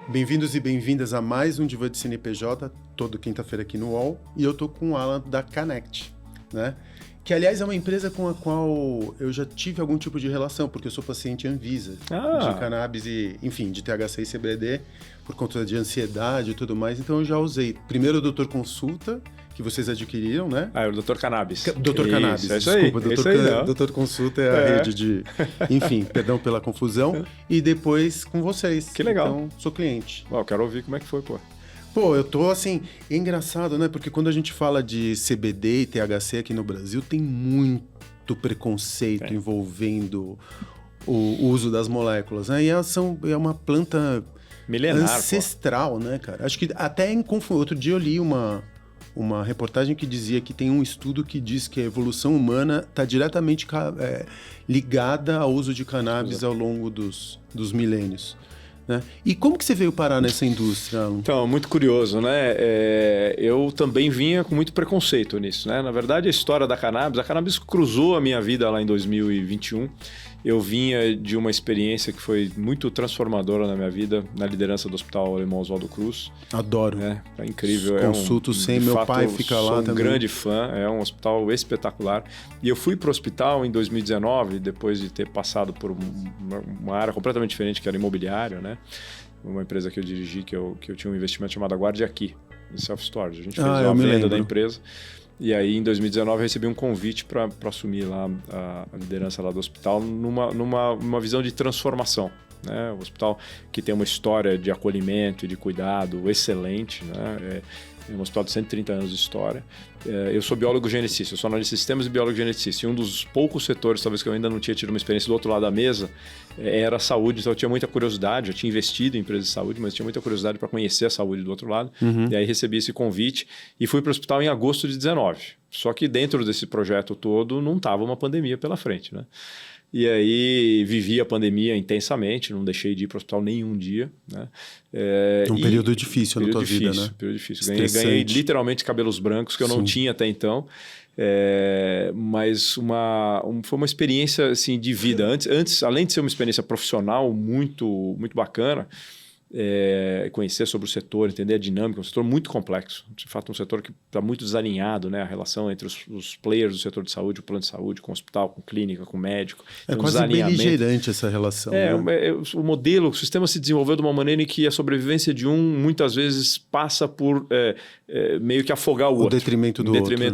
Bem-vindos e bem-vindas a mais um Diva de CNPJ, todo quinta-feira aqui no UOL, e eu tô com o Alan da Connect, né? Que, aliás, é uma empresa com a qual eu já tive algum tipo de relação, porque eu sou paciente Anvisa de cannabis e, enfim, de THC e CBD, por conta de ansiedade e tudo mais, então eu já usei. Primeiro o Doutor Consulta, que vocês adquiriram, né? Ah, é o Doutor Cannabis. Doutor Cannabis, é isso aí. Desculpa, Doutor Consulta é a rede de... Enfim, perdão pela confusão. E depois com vocês. Que legal. Então, sou cliente. Eu quero ouvir como é que foi, pô. Pô, eu tô assim, é engraçado, né? Porque quando a gente fala de CBD e THC aqui no Brasil, tem muito preconceito envolvendo o uso das moléculas, né? E elas é uma planta milenar, ancestral, né, cara? Acho que até outro dia eu li uma reportagem que dizia que tem um estudo que diz que a evolução humana está diretamente ligada ao uso de cannabis ao longo dos milênios. Né? E como que você veio parar nessa indústria, Alan? Então, muito curioso, né? Eu também vinha com muito preconceito nisso, né? Na verdade, a história da cannabis, a cannabis cruzou a minha vida lá em 2021. Eu vinha de uma experiência que foi muito transformadora na minha vida, na liderança do Hospital Alemão Oswaldo Cruz. Adoro. É incrível. Consulto sempre, meu pai fica lá também. Sou um grande fã, é um hospital espetacular. E eu fui para o hospital em 2019, depois de ter passado por uma área completamente diferente, que era imobiliário, né? Uma empresa que eu dirigi, que eu tinha um investimento chamado Guarde Aqui, em self-storage. A gente fez uma venda da empresa. E aí, em 2019, eu recebi um convite para assumir lá a liderança lá do hospital numa visão de transformação. Né? O hospital que tem uma história de acolhimento e de cuidado excelente, né? É um hospital de 130 anos de história. Eu sou biólogo geneticista, eu sou analista de sistemas e biólogo geneticista. E um dos poucos setores, talvez que eu ainda não tinha tido uma experiência do outro lado da mesa, era a saúde. Então eu tinha muita curiosidade, eu tinha investido em empresas de saúde, mas tinha muita curiosidade para conhecer a saúde do outro lado. E aí recebi esse convite e fui para o hospital em agosto de 19. Só que dentro desse projeto todo não estava uma pandemia pela frente, né? E aí vivi a pandemia intensamente, não deixei de ir para o hospital nenhum dia. Né? Um período difícil na tua vida, né? Período difícil. Ganhei literalmente cabelos brancos que eu não tinha até então. Mas foi uma experiência assim, de vida. Antes, além de ser uma experiência profissional muito, muito bacana, conhecer sobre o setor, entender a dinâmica, um setor muito complexo. De fato, um setor que está muito desalinhado, né? A relação entre os players do setor de saúde, o plano de saúde, com o hospital, com clínica, com o médico. É quase beligerante essa relação. Né? O modelo, o sistema se desenvolveu de uma maneira em que a sobrevivência de um, muitas vezes, passa por meio que afogar o outro. Em detrimento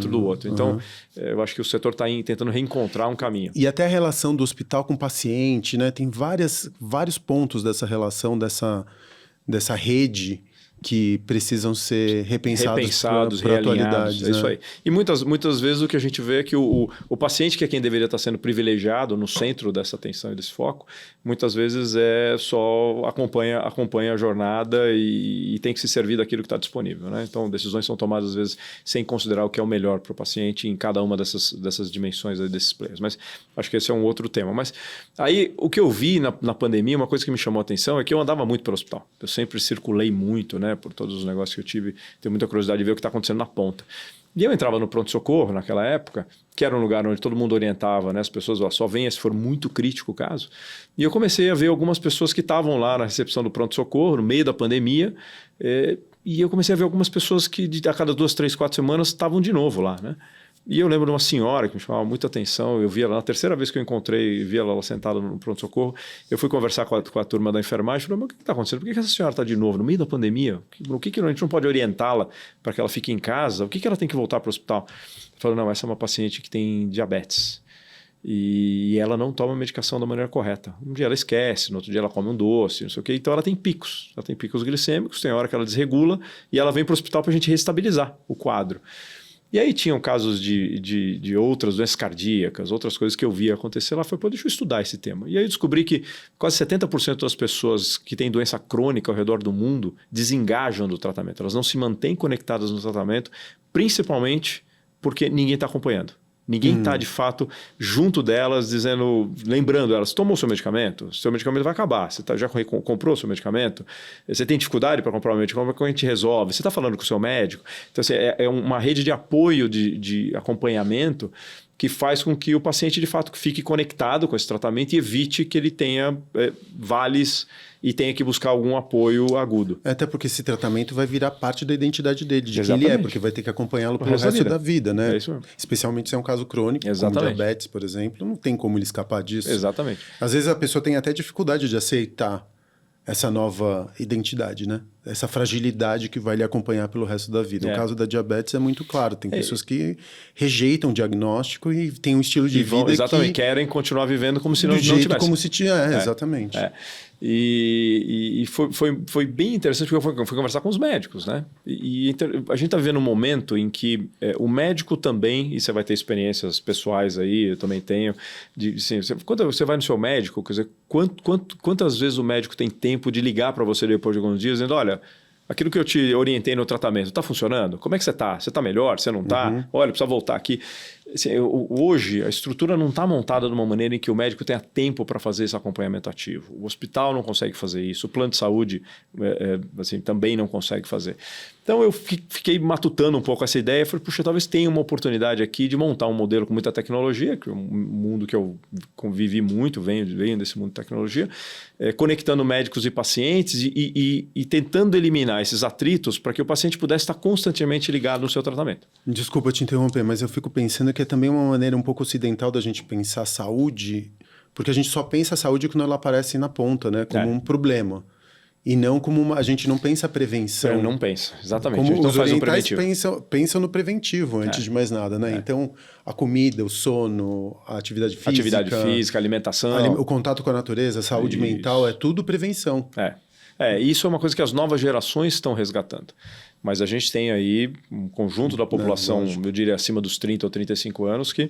do outro. Então, eu acho que o setor está tentando reencontrar um caminho. E até a relação do hospital com o paciente, né? Tem vários pontos dessa relação, dessa rede que precisam ser repensados para a atualidade. É isso aí. E muitas vezes o que a gente vê é que o paciente, que é quem deveria estar sendo privilegiado no centro dessa atenção e desse foco, muitas vezes só acompanha a jornada e tem que se servir daquilo que está disponível. Né? Então, decisões são tomadas, às vezes, sem considerar o que é o melhor para o paciente em cada uma dessas dimensões aí, desses players. Mas acho que esse é um outro tema. Mas aí, o que eu vi na pandemia, uma coisa que me chamou a atenção é que eu andava muito pelo hospital. Eu sempre circulei muito, né? Por todos os negócios que eu tive, tenho muita curiosidade de ver o que está acontecendo na ponta. E eu entrava no pronto-socorro naquela época, que era um lugar onde todo mundo orientava, né? As pessoas só venham se for muito crítico o caso. E eu comecei a ver algumas pessoas que estavam lá na recepção do pronto-socorro, no meio da pandemia, e eu comecei a ver algumas pessoas que a cada 2, 3, 4 semanas estavam de novo lá, né? E eu lembro de uma senhora que me chamava muita atenção, eu via ela, na terceira vez que eu encontrei, via ela sentada no pronto-socorro, eu fui conversar com a turma da enfermagem, falei, mas o que está acontecendo? Por que essa senhora está de novo no meio da pandemia? O que a gente não pode orientá-la para que ela fique em casa? O que ela tem que voltar para o hospital? Eu falei, não, essa é uma paciente que tem diabetes e ela não toma a medicação da maneira correta. Um dia ela esquece, no outro dia ela come um doce, não sei o quê, então ela tem picos glicêmicos, tem hora que ela desregula e ela vem para o hospital para a gente restabilizar o quadro. E aí tinham casos de outras doenças cardíacas, outras coisas que eu via acontecer lá. Falei, deixa eu estudar esse tema. E aí eu descobri que quase 70% das pessoas que têm doença crônica ao redor do mundo desengajam do tratamento. Elas não se mantêm conectadas no tratamento, principalmente porque ninguém está acompanhando. Ninguém está, de fato, junto delas, dizendo, lembrando elas, tomou o seu medicamento? Seu medicamento vai acabar. Você já comprou o seu medicamento? Você tem dificuldade para comprar o medicamento? Como é que a gente resolve? Você está falando com o seu médico? Então, assim, é uma rede de apoio, de acompanhamento, que faz com que o paciente, de fato, fique conectado com esse tratamento e evite que ele tenha vales e tenha que buscar algum apoio agudo. Até porque esse tratamento vai virar parte da identidade dele, de Exatamente. quem ele é, porque vai ter que acompanhá-lo pelo resto da vida, né? É isso mesmo. Especialmente se é um caso crônico, Exatamente. como diabetes, por exemplo, não tem como ele escapar disso. Exatamente. Às vezes a pessoa tem até dificuldade de aceitar essa nova identidade, né? Essa fragilidade que vai lhe acompanhar pelo resto da vida. No caso da diabetes é muito claro. Tem pessoas que rejeitam o diagnóstico e têm um estilo de vida exatamente, querem continuar vivendo como se não tivesse. Como se tinha, exatamente. E foi bem interessante porque eu fui conversar com os médicos, né? E a gente está vivendo um momento em que o médico também, e você vai ter experiências pessoais aí, eu também tenho, assim, quando você vai no seu médico, quer dizer, quantas vezes o médico tem tempo de ligar para você depois de alguns dias, dizendo, olha, aquilo que eu te orientei no tratamento, está funcionando? Como é que você está? Você está melhor? Você não está? Olha, precisa voltar aqui. Assim, hoje, a estrutura não está montada de uma maneira em que o médico tenha tempo para fazer esse acompanhamento ativo. O hospital não consegue fazer isso. O plano de saúde assim, também não consegue fazer. Então, eu fiquei matutando um pouco essa ideia. Falei, puxa, talvez tenha uma oportunidade aqui de montar um modelo com muita tecnologia, que é um mundo que eu convivi muito, venho desse mundo de tecnologia, conectando médicos e pacientes e tentando eliminar esses atritos para que o paciente pudesse estar constantemente ligado no seu tratamento. Desculpa te interromper, mas eu fico pensando que é também uma maneira um pouco ocidental da gente pensar saúde, porque a gente só pensa a saúde quando ela aparece na ponta, né? Como um problema. E não como a gente não pensa a prevenção. Eu não penso, exatamente. Como a gente não os faz o orientais preventivo. pensam no preventivo, antes de mais nada, né? Então, a comida, o sono, a atividade física... alimentação... O contato com a natureza, a saúde mental, é tudo prevenção. Isso é uma coisa que as novas gerações estão resgatando. Mas a gente tem aí um conjunto da população, eu diria, acima dos 30 ou 35 anos, que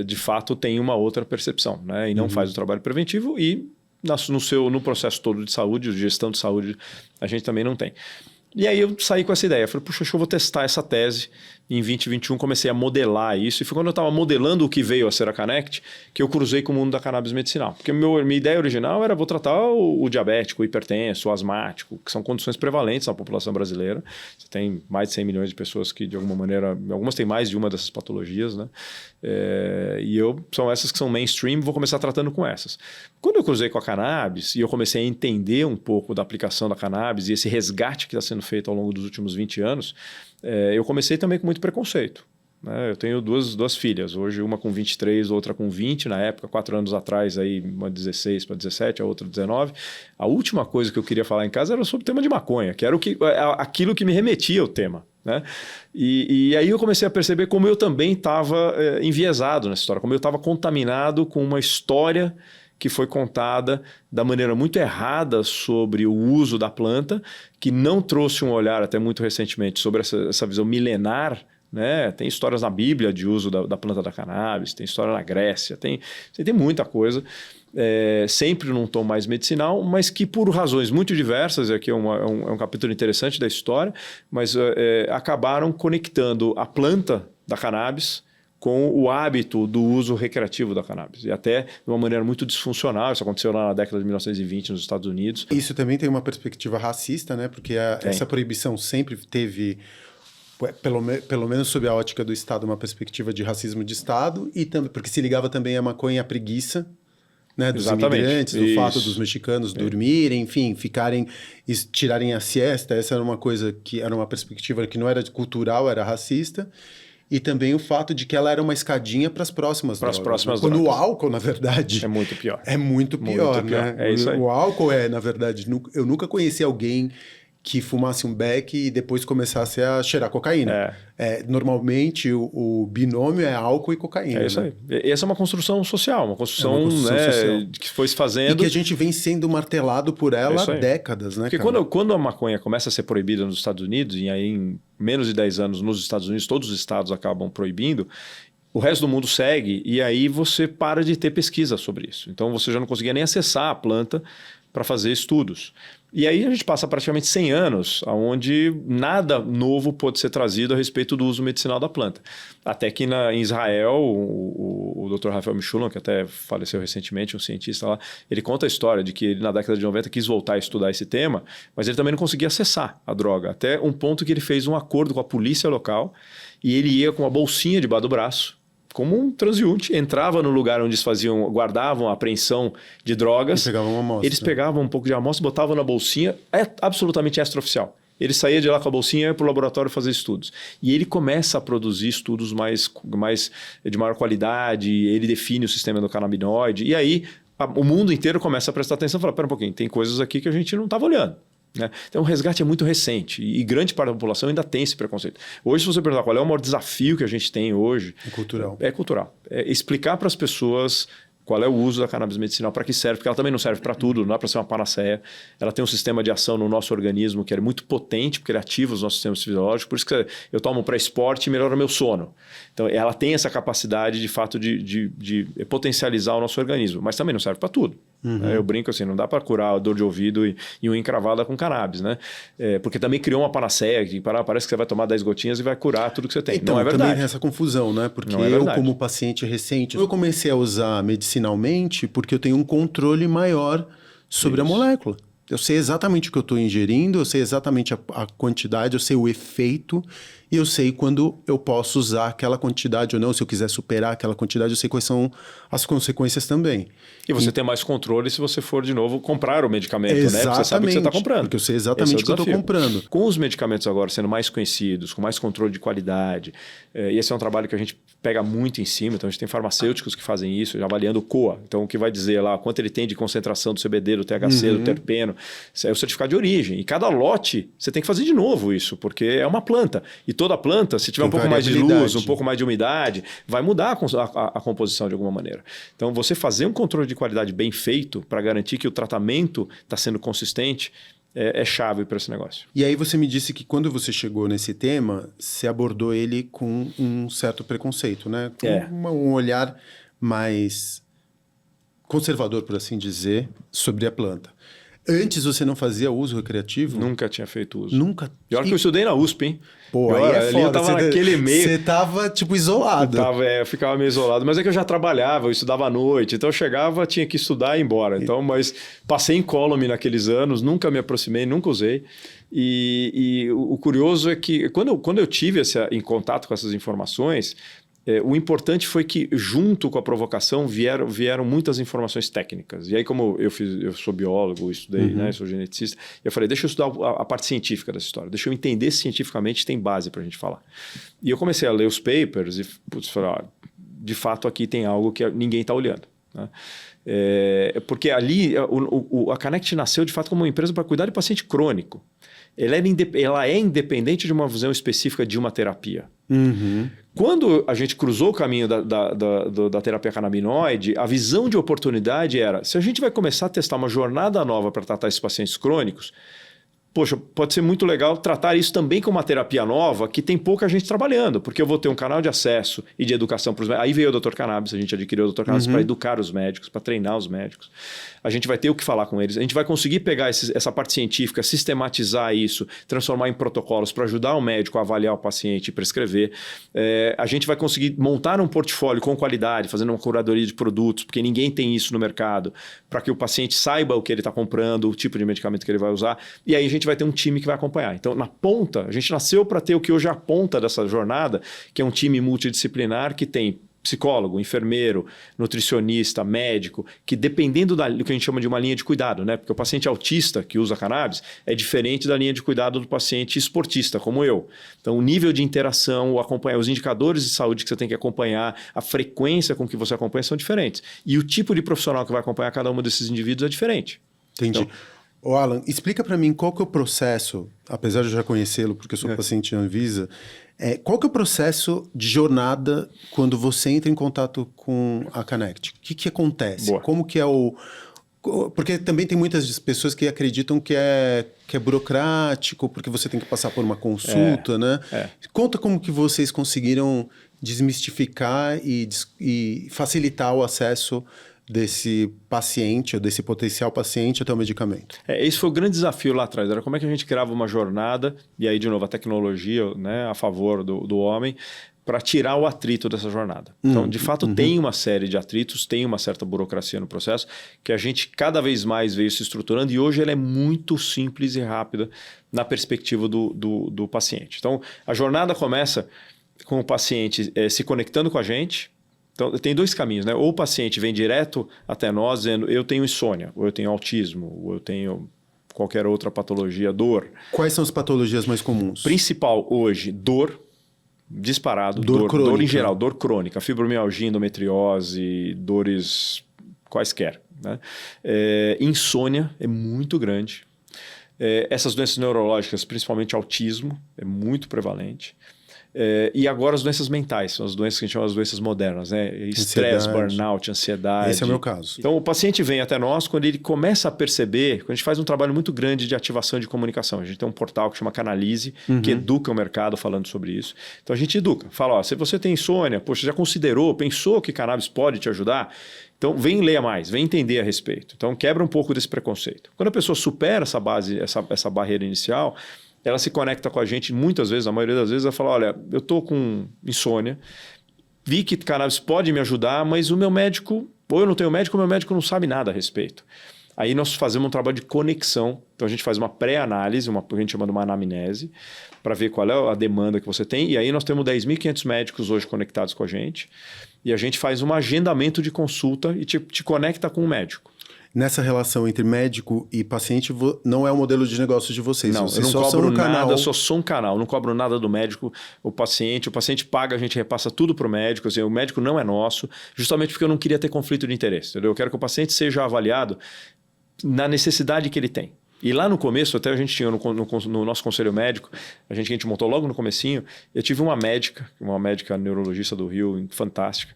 de fato tem uma outra percepção, né? E não faz o trabalho preventivo e no processo todo de saúde, de gestão de saúde, a gente também não tem. E aí eu saí com essa ideia, falei, puxa, acho que eu vou testar essa tese. Em 2021 comecei a modelar isso, e foi quando eu estava modelando o que veio a ser a Connect, que eu cruzei com o mundo da cannabis medicinal. Porque minha ideia original era, vou tratar o diabético, o hipertenso, o asmático, que são condições prevalentes na população brasileira. Você tem mais de 100 milhões de pessoas que, de alguma maneira, algumas têm mais de uma dessas patologias, né? São essas que são mainstream, vou começar tratando com essas. Quando eu cruzei com a cannabis, e eu comecei a entender um pouco da aplicação da cannabis, e esse resgate que está sendo feito ao longo dos últimos 20 anos, eu comecei também com muito preconceito. Eu tenho duas filhas, hoje uma com 23, outra com 20, na época, 4 anos atrás, aí, uma 16 para 17, a outra 19. A última coisa que eu queria falar em casa era sobre o tema de maconha, que era aquilo que me remetia ao tema. Né? E aí eu comecei a perceber como eu também estava enviesado nessa história, como eu estava contaminado com uma história que foi contada da maneira muito errada sobre o uso da planta, que não trouxe um olhar, até muito recentemente, sobre essa visão milenar, né? Tem histórias na Bíblia de uso da planta da cannabis, tem história na Grécia, tem muita coisa, sempre num tom mais medicinal, mas que por razões muito diversas, e aqui é um capítulo interessante da história, mas acabaram conectando a planta da cannabis com o hábito do uso recreativo da cannabis. E até de uma maneira muito disfuncional. Isso aconteceu lá na década de 1920 nos Estados Unidos. Isso também tem uma perspectiva racista, né? Porque essa proibição sempre teve, pelo menos sob a ótica do Estado, uma perspectiva de racismo de Estado, e também porque se ligava também à maconha e à preguiça, né, dos imigrantes, do fato dos mexicanos dormirem, enfim, tirarem a siesta. Essa era uma coisa que era uma perspectiva que não era cultural, era racista. E também o fato de que ela era uma escadinha para as próximas drogas. Quando o álcool, na verdade... É muito pior. É muito pior, né? É isso aí. O álcool na verdade... Eu nunca conheci alguém que fumasse um beck e depois começasse a cheirar cocaína. Normalmente, o binômio é álcool e cocaína. É isso aí. Essa é uma construção social, uma construção social. Que foi se fazendo... E que a gente vem sendo martelado por ela há décadas, né? Porque quando a maconha começa a ser proibida nos Estados Unidos, e aí em menos de 10 anos nos Estados Unidos, todos os estados acabam proibindo, o resto do mundo segue, e aí você para de ter pesquisa sobre isso. Então você já não conseguia nem acessar a planta para fazer estudos. E aí a gente passa praticamente 100 anos onde nada novo pode ser trazido a respeito do uso medicinal da planta. Até que em Israel, o Dr. Rafael Mechoulam, que até faleceu recentemente, um cientista lá, ele conta a história de que ele na década de 90 quis voltar a estudar esse tema, mas ele também não conseguia acessar a droga. Até um ponto que ele fez um acordo com a polícia local e ele ia com uma bolsinha debaixo do braço, como um transeunte, entrava no lugar onde eles guardavam a apreensão de drogas. Pegavam uma amostra. Eles pegavam um pouco de amostra, botavam na bolsinha, absolutamente extraoficial. Ele saía de lá com a bolsinha e ia para o laboratório fazer estudos. E ele começa a produzir estudos de maior qualidade, ele define o sistema endocannabinoide, e aí o mundo inteiro começa a prestar atenção e fala, pera um pouquinho, tem coisas aqui que a gente não estava olhando. Né? Então o resgate é muito recente e grande parte da população ainda tem esse preconceito. Hoje, se você perguntar qual é o maior desafio que a gente tem hoje... É cultural. É cultural. É explicar para as pessoas qual é o uso da cannabis medicinal, para que serve, porque ela também não serve para tudo, não dá para ser uma panaceia. Ela tem um sistema de ação no nosso organismo que é muito potente, porque ele ativa os nossos sistemas fisiológicos, por isso que eu tomo para esporte e melhora meu sono. Então ela tem essa capacidade, de fato, de potencializar o nosso organismo, mas também não serve para tudo. Uhum. Eu brinco assim, não dá para curar a dor de ouvido e unha encravada com cannabis, né? Porque também criou uma panaceia que parece que você vai tomar 10 gotinhas e vai curar tudo que você tem. Então, não é verdade. Também tem essa confusão, né? Porque eu, como paciente recente, eu comecei a usar medicinalmente porque eu tenho um controle maior sobre a molécula. Eu sei exatamente o que eu estou ingerindo, eu sei exatamente a quantidade, eu sei o efeito e eu sei quando eu posso usar aquela quantidade ou não. Se eu quiser superar aquela quantidade, eu sei quais são as consequências também. E você tem mais controle se você for, de novo, comprar o medicamento, né? Porque você sabe o que você está comprando. Porque eu sei exatamente o que eu estou comprando. Com os medicamentos agora sendo mais conhecidos, com mais controle de qualidade, e esse é um trabalho que a gente pega muito em cima, então a gente tem farmacêuticos que fazem isso, avaliando o COA, então o que vai dizer lá quanto ele tem de concentração do CBD, do THC, do terpeno, isso é o certificado de origem. E cada lote, você tem que fazer de novo isso, porque é uma planta. E toda planta, se tiver um pouco mais de luz, um pouco mais de umidade, vai mudar a composição de alguma maneira. Então, você fazer um controle de qualidade bem feito para garantir que o tratamento está sendo consistente é chave para esse negócio. E aí você me disse que quando você chegou nesse tema, você abordou ele com um certo preconceito, né? Com um olhar mais conservador, por assim dizer, sobre a planta. Antes você não fazia uso recreativo? Nunca tinha feito uso. Nunca? E olha que eu estudei na USP, hein? Pô, aí é foda. Eu tava naquele meio... Você tava, tipo, isolado. Eu ficava meio isolado. Mas é que eu já trabalhava, eu estudava à noite. Então eu chegava, tinha que estudar e ir embora. Então, mas passei incólume naqueles anos, nunca me aproximei, nunca usei. E o curioso é que quando eu tive em contato com essas informações... O importante foi que, junto com a provocação, vieram muitas informações técnicas. E aí, como eu sou biólogo, estudei, né, sou geneticista, eu falei, deixa eu estudar a parte científica dessa história, deixa eu entender se cientificamente tem base para a gente falar. E eu comecei a ler os papers e falei, de fato, aqui tem algo que ninguém está olhando. Né? Porque ali, a Connect nasceu, de fato, como uma empresa para cuidar de paciente crônico. Ela é independente de uma visão específica de uma terapia. Uhum. Quando a gente cruzou o caminho da terapia canabinoide, a visão de oportunidade era, se a gente vai começar a testar uma jornada nova para tratar esses pacientes crônicos, poxa, pode ser muito legal tratar isso também como uma terapia nova que tem pouca gente trabalhando, porque eu vou ter um canal de acesso e de educação para os médicos. Aí veio o Dr. Cannabis, a gente adquiriu o Dr. Cannabis para educar os médicos, para treinar os médicos. A gente vai ter o que falar com eles, a gente vai conseguir pegar essa parte científica, sistematizar isso, transformar em protocolos para ajudar o médico a avaliar o paciente e prescrever. A gente vai conseguir montar um portfólio com qualidade, fazendo uma curadoria de produtos, porque ninguém tem isso no mercado, para que o paciente saiba o que ele está comprando, o tipo de medicamento que ele vai usar, e aí a gente vai ter um time que vai acompanhar. Então, na ponta, a gente nasceu para ter o que hoje é a ponta dessa jornada, que é um time multidisciplinar que tem psicólogo, enfermeiro, nutricionista, médico, que dependendo do que a gente chama de uma linha de cuidado, né? Porque o paciente autista que usa cannabis é diferente da linha de cuidado do paciente esportista, como eu. Então, o nível de interação, os indicadores de saúde que você tem que acompanhar, a frequência com que você acompanha são diferentes. E o tipo de profissional que vai acompanhar cada um desses indivíduos é diferente. Entendi. Então, ô Alan, explica para mim qual que é o processo, apesar de eu já conhecê-lo, porque eu sou paciente Anvisa, qual que é o processo de jornada quando você entra em contato com a Connect? O que acontece? Boa. Como que é porque também tem muitas pessoas que acreditam que é burocrático, porque você tem que passar por uma consulta, né? Conta como que vocês conseguiram desmistificar e facilitar o acesso desse paciente, ou desse potencial paciente até o medicamento. Esse foi o grande desafio lá atrás, era como é que a gente criava uma jornada, e aí de novo a tecnologia, né, a favor do homem, para tirar o atrito dessa jornada. Então, de fato, tem uma série de atritos, tem uma certa burocracia no processo, que a gente cada vez mais veio se estruturando, e hoje ela é muito simples e rápida na perspectiva do paciente. Então, a jornada começa com o paciente se conectando com a gente. Então, tem dois caminhos, né? Ou o paciente vem direto até nós dizendo eu tenho insônia, ou eu tenho autismo, ou eu tenho qualquer outra patologia, dor. Quais são as patologias mais comuns? Principal hoje, dor, disparado, dor em geral, dor crônica, fibromialgia, endometriose, dores quaisquer. Né? Insônia é muito grande. Essas doenças neurológicas, principalmente autismo, é muito prevalente. E agora as doenças mentais, são as doenças que a gente chama de doenças modernas, né? Estresse, burnout, ansiedade. Esse é o meu caso. Então o paciente vem até nós quando ele começa a perceber, quando a gente faz um trabalho muito grande de ativação de comunicação. A gente tem um portal que chama Canalize, que educa o mercado falando sobre isso. Então a gente educa, fala, ó, se você tem insônia, poxa, já considerou, pensou que cannabis pode te ajudar? Então vem ler mais, vem entender a respeito. Então quebra um pouco desse preconceito. Quando a pessoa supera essa base, essa barreira inicial, ela se conecta com a gente muitas vezes, a maioria das vezes, ela fala, olha, eu estou com insônia, vi que cannabis pode me ajudar, mas o meu médico, ou eu não tenho médico, ou meu médico não sabe nada a respeito. Aí nós fazemos um trabalho de conexão, então a gente faz uma pré-análise, a gente chama de uma anamnese, para ver qual é a demanda que você tem, e aí nós temos 10.500 médicos hoje conectados com a gente, e a gente faz um agendamento de consulta e te conecta com o médico. Nessa relação entre médico e paciente, não é o modelo de negócio de vocês. Não, vocês eu não só cobro são um nada, canal. eu só sou um canal. Não cobro nada do médico, o paciente paga, a gente repassa tudo para o médico. Assim, o médico não é nosso, justamente porque eu não queria ter conflito de interesse. Entendeu? Eu quero que o paciente seja avaliado na necessidade que ele tem. E lá no começo, até a gente tinha no nosso conselho médico, a gente montou logo no comecinho, eu tive uma médica neurologista do Rio, fantástica.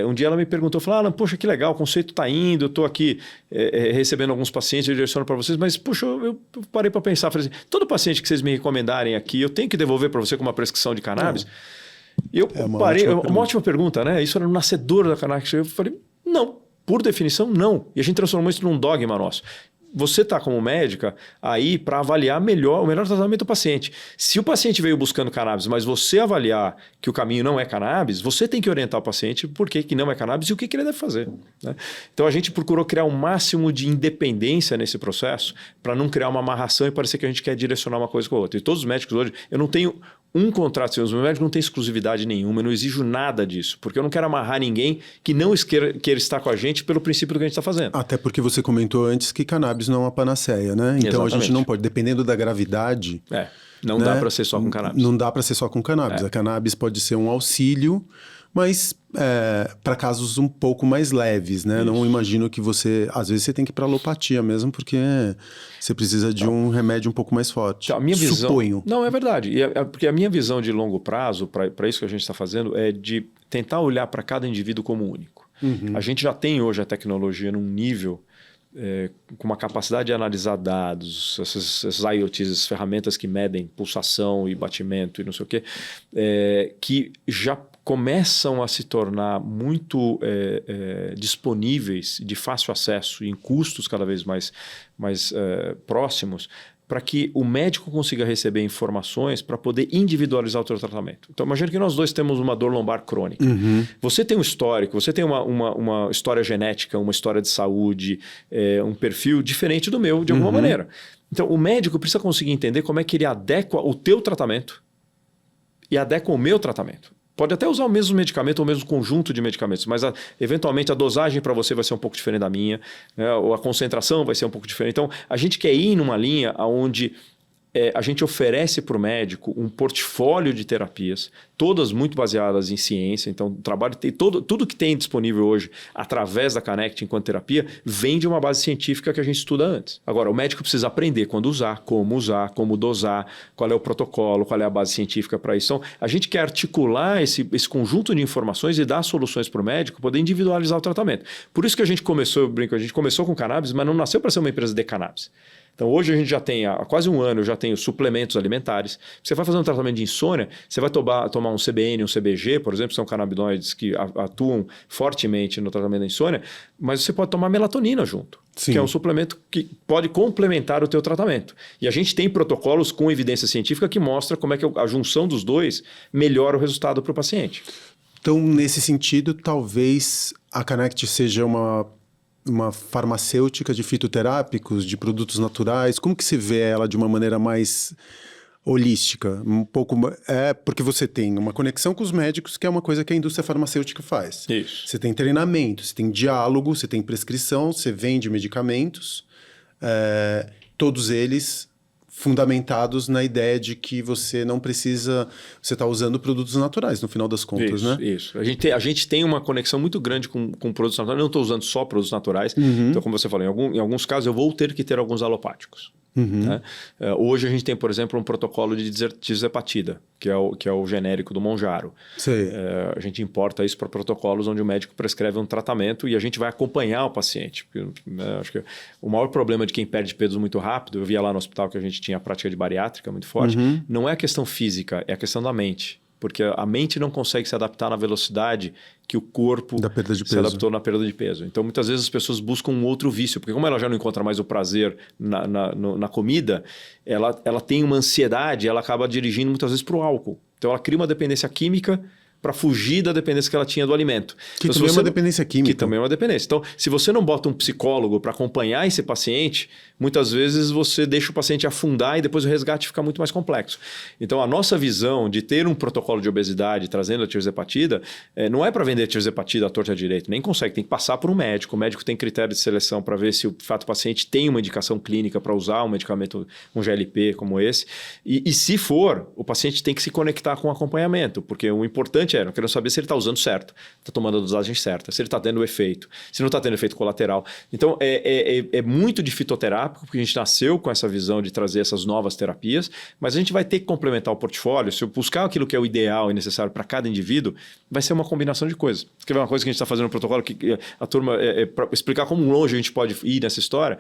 Um dia ela me perguntou, falou, Alan, poxa, que legal, o conceito está indo, eu estou aqui recebendo alguns pacientes, eu direciono para vocês, mas, poxa, eu parei para pensar, falei assim, todo paciente que vocês me recomendarem aqui, eu tenho que devolver para você com uma prescrição de cannabis? E eu parei, uma ótima pergunta, né? Isso era no nascedor da cannabis. Eu falei, não, por definição, não. E a gente transformou isso num dogma nosso. Você está como médica aí para avaliar o melhor tratamento do paciente. Se o paciente veio buscando cannabis, mas você avaliar que o caminho não é cannabis, você tem que orientar o paciente por que não é cannabis e o que ele deve fazer. Né? Então a gente procurou criar um máximo de independência nesse processo para não criar uma amarração e parecer que a gente quer direcionar uma coisa com a outra. E todos os médicos hoje, eu não tenho um contrato, os meus médicos não têm exclusividade nenhuma, eu não exijo nada disso, porque eu não quero amarrar ninguém que não queira estar com a gente pelo princípio do que a gente está fazendo. Até porque você comentou antes que cannabis não é uma panaceia, né? Então Exatamente. A gente não pode, dependendo da gravidade... Não dá para ser só com cannabis. Não dá para ser só com cannabis. A cannabis pode ser um auxílio, mas para casos um pouco mais leves, né? Isso. Não imagino que às vezes você tem que ir para alopatia mesmo, porque você precisa de um remédio um pouco mais forte. A minha visão, suponho. Não, é verdade. Porque a minha visão de longo prazo, para isso que a gente está fazendo, é de tentar olhar para cada indivíduo como único. Uhum. A gente já tem hoje a tecnologia num nível... com uma capacidade de analisar dados, essas IoTs, essas ferramentas que medem pulsação e batimento e não sei o quê, que já começam a se tornar muito disponíveis, de fácil acesso, em custos cada vez mais próximos, para que o médico consiga receber informações para poder individualizar o seu tratamento. Então, imagina que nós dois temos uma dor lombar crônica. Uhum. Você tem um histórico, você tem uma história genética, uma história de saúde, um perfil diferente do meu, de alguma maneira. Então, o médico precisa conseguir entender como é que ele adequa o teu tratamento e adequa o meu tratamento. Pode até usar o mesmo medicamento ou o mesmo conjunto de medicamentos, mas eventualmente a dosagem para você vai ser um pouco diferente da minha, né? Ou a concentração vai ser um pouco diferente. Então, a gente quer ir numa linha onde a gente oferece para o médico um portfólio de terapias, todas muito baseadas em ciência. Então, o trabalho tem tudo que tem disponível hoje através da Connect enquanto terapia vem de uma base científica que a gente estuda antes. Agora, o médico precisa aprender quando usar, como dosar, qual é o protocolo, qual é a base científica para isso. Então, a gente quer articular esse conjunto de informações e dar soluções para o médico poder individualizar o tratamento. Por isso que a gente começou com cannabis, mas não nasceu para ser uma empresa de cannabis. Então, hoje a gente já tem, há quase um ano, eu já tenho suplementos alimentares. Você vai fazer um tratamento de insônia, você vai tomar tomar um CBN, um CBG, por exemplo, são canabinoides que atuam fortemente no tratamento da insônia, mas você pode tomar melatonina junto, Sim. que é um suplemento que pode complementar o teu tratamento. E a gente tem protocolos com evidência científica que mostra como é que a junção dos dois melhora o resultado para o paciente. Então, nesse sentido, talvez a Connect seja uma farmacêutica de fitoterápicos, de produtos naturais. Como que você vê ela de uma maneira mais holística? Um pouco porque você tem uma conexão com os médicos, que é uma coisa que a indústria farmacêutica faz. Isso. Você tem treinamento, você tem diálogo, você tem prescrição, você vende medicamentos, todos eles fundamentados na ideia de que você não precisa... Você está usando produtos naturais, no final das contas, né? Isso. A gente tem uma conexão muito grande com produtos naturais. Eu não estou usando só produtos naturais. Então, como você falou, em alguns casos eu vou ter que ter alguns alopáticos. Né? Hoje a gente tem, por exemplo, um protocolo de tirzepatida, que é o genérico do Mounjaro. A gente importa isso para protocolos onde o médico prescreve um tratamento e a gente vai acompanhar o paciente. Acho que o maior problema de quem perde peso muito rápido, eu via lá no hospital que a gente tinha a prática de bariátrica muito forte, não é a questão física, é a questão da mente. Porque a mente não consegue se adaptar na velocidade que o corpo se adaptou na perda de peso. Então, muitas vezes as pessoas buscam um outro vício, porque como ela já não encontra mais o prazer na comida, ela tem uma ansiedade, ela acaba dirigindo muitas vezes para o álcool. Então, ela cria uma dependência química para fugir da dependência que ela tinha do alimento. Que também é uma dependência química. Que também é uma dependência. Então, se você não bota um psicólogo para acompanhar esse paciente, muitas vezes você deixa o paciente afundar e depois o resgate fica muito mais complexo. Então, a nossa visão de ter um protocolo de obesidade trazendo a tirzepatida, não é para vender tirzepatida à torta à direita, nem consegue, tem que passar por um médico. O médico tem critério de seleção para ver se o fato o paciente tem uma indicação clínica para usar um medicamento, um GLP como esse. E se for, o paciente tem que se conectar com o acompanhamento, porque o importante eu quero saber se ele está usando certo, está tomando a dosagem certa, se ele está tendo efeito, se não está tendo efeito colateral. Então, é muito de fitoterápico, porque a gente nasceu com essa visão de trazer essas novas terapias, mas a gente vai ter que complementar o portfólio. Se eu buscar aquilo que é o ideal e necessário para cada indivíduo, vai ser uma combinação de coisas. Quer ver uma coisa que a gente está fazendo no protocolo, que a turma, para explicar como longe a gente pode ir nessa história,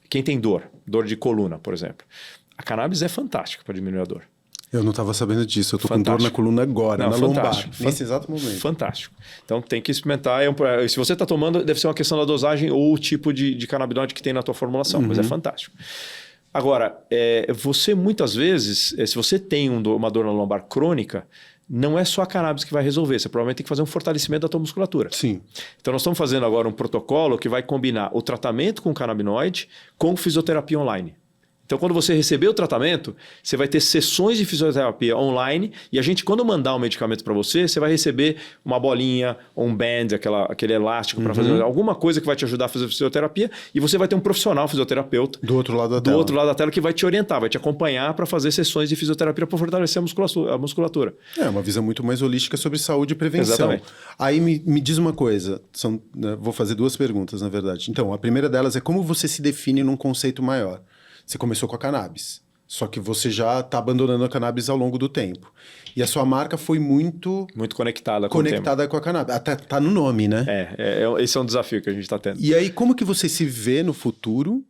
quem tem dor de coluna, por exemplo. A cannabis é fantástica para diminuir a dor. Eu não estava sabendo disso. Eu estou com dor na coluna agora, na lombar, nesse exato momento. Fantástico. Então tem que experimentar. Se você está tomando, deve ser uma questão da dosagem ou o tipo de canabinoide que tem na tua formulação, mas é fantástico. Agora, você muitas vezes, se você tem uma dor na lombar crônica, não é só a cannabis que vai resolver. Você provavelmente tem que fazer um fortalecimento da tua musculatura. Sim. Então nós estamos fazendo agora um protocolo que vai combinar o tratamento com canabinoide com fisioterapia online. Então, quando você receber o tratamento, você vai ter sessões de fisioterapia online e a gente, quando mandar um medicamento para você, você vai receber uma bolinha ou um band, aquele elástico para fazer alguma coisa que vai te ajudar a fazer fisioterapia e você vai ter um profissional fisioterapeuta do outro lado da tela que vai te orientar, vai te acompanhar para fazer sessões de fisioterapia para fortalecer a musculatura. É uma visão muito mais holística sobre saúde e prevenção. Exatamente. Aí me diz uma coisa, vou fazer duas perguntas, na verdade. Então, a primeira delas é como você se define num conceito maior. Você começou com a cannabis, só que você já está abandonando a cannabis ao longo do tempo. E a sua marca foi muito conectada com a cannabis. Até tá no nome, né? Esse é um desafio que a gente está tendo. E aí, como que você se vê no futuro,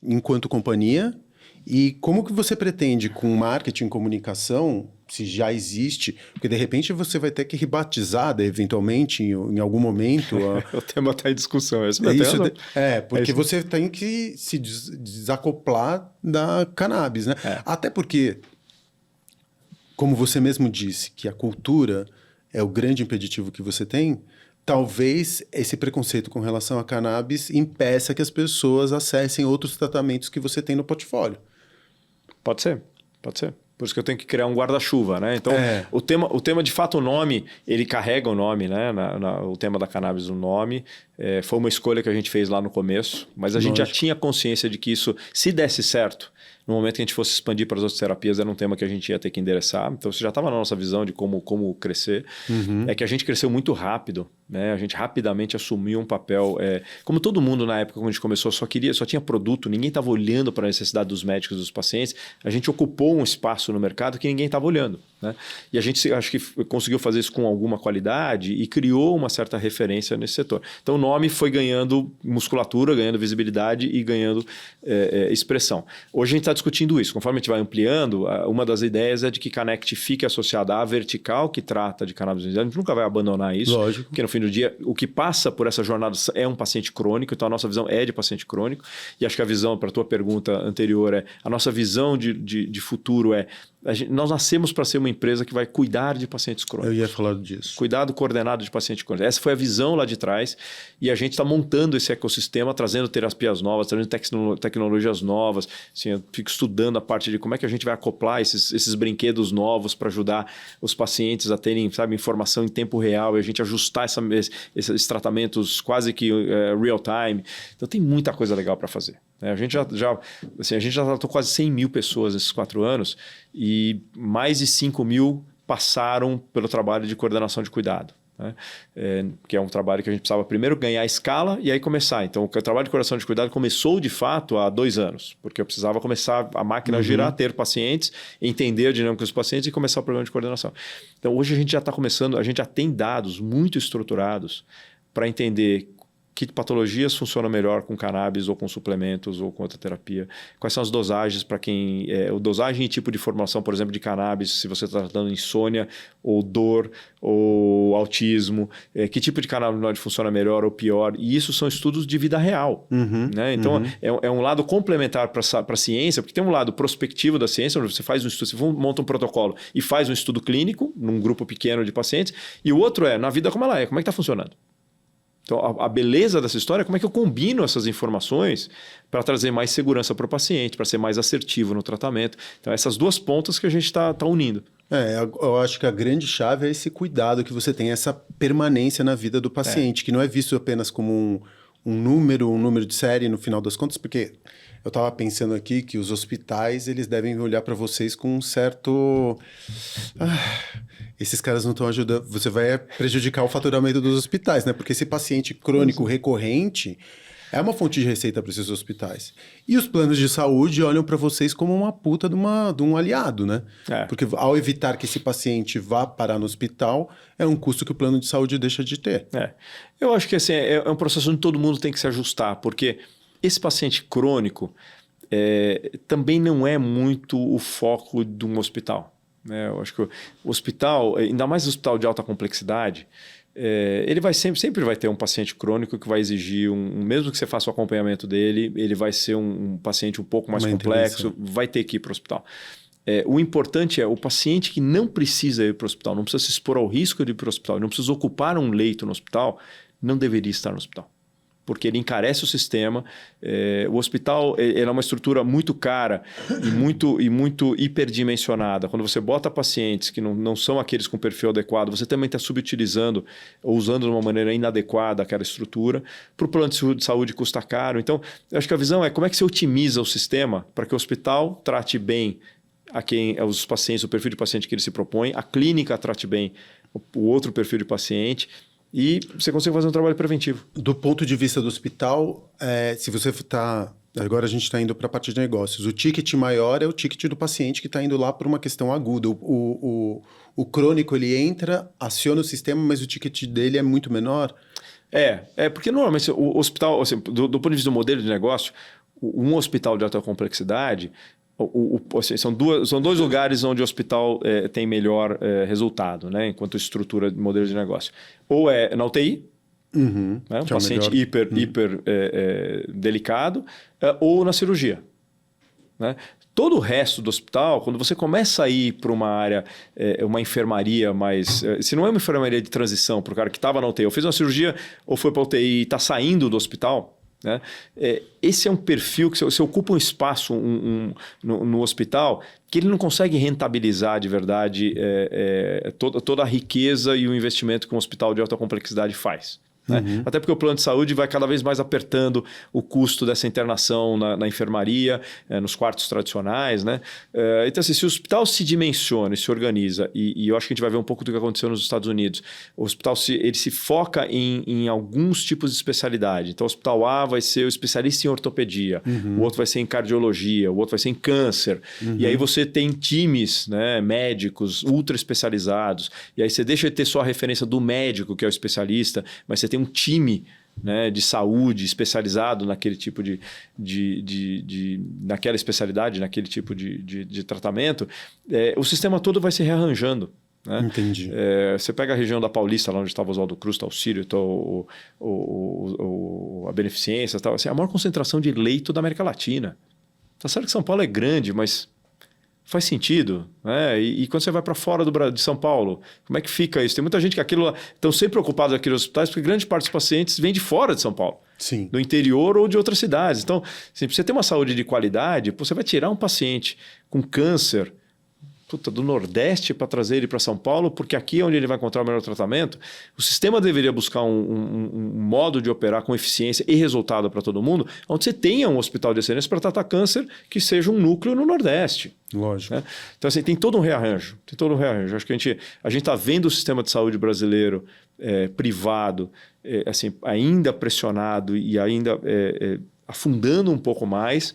enquanto companhia, e como que você pretende, com marketing e comunicação, se já existe, porque de repente você vai ter que rebatizar eventualmente em algum momento. O tema está em discussão. Porque você tem que se desacoplar da cannabis, né? Até porque, como você mesmo disse, que a cultura é o grande impeditivo que você tem, talvez esse preconceito com relação à cannabis impeça que as pessoas acessem outros tratamentos que você tem no portfólio. Pode ser. Por isso que eu tenho que criar um guarda-chuva, né? Então, o tema, de fato, o nome, ele carrega o nome, né? O tema da cannabis no nome. Foi uma escolha que a gente fez lá no começo, mas a gente já tinha consciência de que isso, se desse certo, no momento que a gente fosse expandir para as outras terapias, era um tema que a gente ia ter que endereçar. Então, isso já estava na nossa visão de como crescer. É que a gente cresceu muito rápido, né? A gente rapidamente assumiu um papel... como todo mundo na época, quando a gente começou, só tinha produto, ninguém estava olhando para a necessidade dos médicos e dos pacientes. A gente ocupou um espaço no mercado que ninguém estava olhando. né? E a gente acho que conseguiu fazer isso com alguma qualidade e criou uma certa referência nesse setor. Então o nome foi ganhando musculatura, ganhando visibilidade e ganhando expressão. Hoje a gente está discutindo isso. Conforme a gente vai ampliando, uma das ideias é de que Connect fique associada à vertical que trata de cannabis medicinal. A gente nunca vai abandonar isso. Lógico. Porque no fim do dia, o que passa por essa jornada é um paciente crônico, então a nossa visão é de paciente crônico. E acho que a visão, para a tua pergunta anterior, a nossa visão de futuro nós nascemos para ser uma empresa que vai cuidar de pacientes crônicos. Eu ia falar disso. Cuidado coordenado de paciente crônico. Essa foi a visão lá de trás e a gente está montando esse ecossistema, trazendo terapias novas, trazendo tecnologias novas. Assim, eu fico estudando a parte de como é que a gente vai acoplar esses brinquedos novos para ajudar os pacientes a terem, sabe, informação em tempo real e a gente ajustar esses tratamentos quase que real time. Então tem muita coisa legal para fazer. A gente já tratou quase 100 mil pessoas nesses 4 anos e mais de 5 mil passaram pelo trabalho de coordenação de cuidado. Né? Que é um trabalho que a gente precisava primeiro ganhar escala e aí começar. Então, o trabalho de coordenação de cuidado começou de fato há 2 anos, porque eu precisava começar a máquina a girar, ter pacientes, entender a dinâmica dos pacientes e começar o programa de coordenação. Então, hoje a gente já está começando, a gente já tem dados muito estruturados para entender que patologias funcionam melhor com cannabis ou com suplementos ou com outra terapia. Quais são as dosagens para quem... dosagem e tipo de formulação, por exemplo, de cannabis, se você está tratando insônia ou dor ou autismo. Que tipo de canabinoide funciona melhor ou pior. E isso são estudos de vida real. Né? Então, é um lado complementar para a ciência, porque tem um lado prospectivo da ciência, onde você faz um estudo, você monta um protocolo e faz um estudo clínico num grupo pequeno de pacientes. E o outro na vida como ela é, como é que está funcionando. Então, a beleza dessa história é como é que eu combino essas informações para trazer mais segurança para o paciente, para ser mais assertivo no tratamento. Então, essas 2 pontas que a gente está tá unindo. Eu acho que a grande chave é esse cuidado que você tem, essa permanência na vida do paciente, que não é visto apenas como um número de série no final das contas, porque eu estava pensando aqui que os hospitais eles devem olhar para vocês com um certo... esses caras não estão ajudando, você vai prejudicar o faturamento dos hospitais, né? Porque esse paciente crônico recorrente é uma fonte de receita para esses hospitais. E os planos de saúde olham para vocês como uma puta de um aliado, né? Porque ao evitar que esse paciente vá parar no hospital, é um custo que o plano de saúde deixa de ter. Eu acho que assim, é um processo onde todo mundo tem que se ajustar, porque esse paciente crônico também não é muito o foco de um hospital. Eu acho que o hospital, ainda mais o hospital de alta complexidade, ele vai sempre vai ter um paciente crônico que vai exigir mesmo que você faça o acompanhamento dele, ele vai ser um paciente um pouco mais complexo, vai ter que ir para o hospital. O importante é o paciente que não precisa ir para o hospital, não precisa se expor ao risco de ir para o hospital, não precisa ocupar um leito no hospital, não deveria estar no hospital. Porque ele encarece o sistema. O hospital é uma estrutura muito cara e muito hiperdimensionada. Quando você bota pacientes que não são aqueles com perfil adequado, você também está subutilizando ou usando de uma maneira inadequada aquela estrutura. Para o plano de saúde custa caro. Então, eu acho que a visão é como é que você otimiza o sistema para que o hospital trate bem os pacientes, o perfil de paciente que ele se propõe, a clínica trate bem o outro perfil de paciente. E você consegue fazer um trabalho preventivo. Do ponto de vista do hospital, se você está... Agora a gente está indo para a parte de negócios. O ticket maior é o ticket do paciente que está indo lá por uma questão aguda. O crônico, ele entra, aciona o sistema, mas o ticket dele é muito menor. Porque normalmente o hospital, assim, do ponto de vista do modelo de negócio, um hospital de alta complexidade... são 2 lugares onde o hospital tem melhor resultado, né? Enquanto estrutura de modelo de negócio. Ou é na UTI, né? Um paciente hiper delicado, ou na cirurgia. Né? Todo o resto do hospital, quando você começa a ir para uma área, uma enfermaria mais... se não é uma enfermaria de transição para o cara que estava na UTI, ou fez uma cirurgia, ou foi para a UTI e está saindo do hospital... Né? Esse é um perfil que você ocupa um espaço no hospital que ele não consegue rentabilizar de verdade toda a riqueza e o investimento que um hospital de alta complexidade faz. Né? Até porque o plano de saúde vai cada vez mais apertando o custo dessa internação na enfermaria, nos quartos tradicionais. Né? Então, assim, se o hospital se dimensiona e se organiza, e eu acho que a gente vai ver um pouco do que aconteceu nos Estados Unidos, o hospital ele se foca em alguns tipos de especialidade. Então, o hospital A vai ser o especialista em ortopedia, o outro vai ser em cardiologia, o outro vai ser em câncer. E aí você tem times, né, médicos ultra especializados, e aí você deixa de ter só a referência do médico, que é o especialista, mas você tem um time, né, de saúde especializado naquele tipo naquela especialidade, naquele tipo de tratamento. O sistema todo vai se rearranjando. Né? Entendi. Você pega a região da Paulista, lá onde estava o Oswaldo Cruz, está o Sírio, tá a Beneficência, tal, assim, a maior concentração de leito da América Latina. Tá certo que São Paulo é grande, mas faz sentido, né? E quando você vai para fora de São Paulo, como é que fica isso? Tem muita gente que estão sempre preocupados aqui nos hospitais, porque grande parte dos pacientes vem de fora de São Paulo. Sim. Do interior ou de outras cidades. Então, se você ter uma saúde de qualidade, você vai tirar um paciente com câncer do Nordeste para trazer ele para São Paulo, porque aqui é onde ele vai encontrar o melhor tratamento. O sistema deveria buscar um modo de operar com eficiência e resultado para todo mundo, onde você tenha um hospital de excelência para tratar câncer que seja um núcleo no Nordeste. Lógico. Né? Então, assim, tem todo um rearranjo. Acho que a gente está vendo o sistema de saúde brasileiro privado assim, ainda pressionado e ainda afundando um pouco mais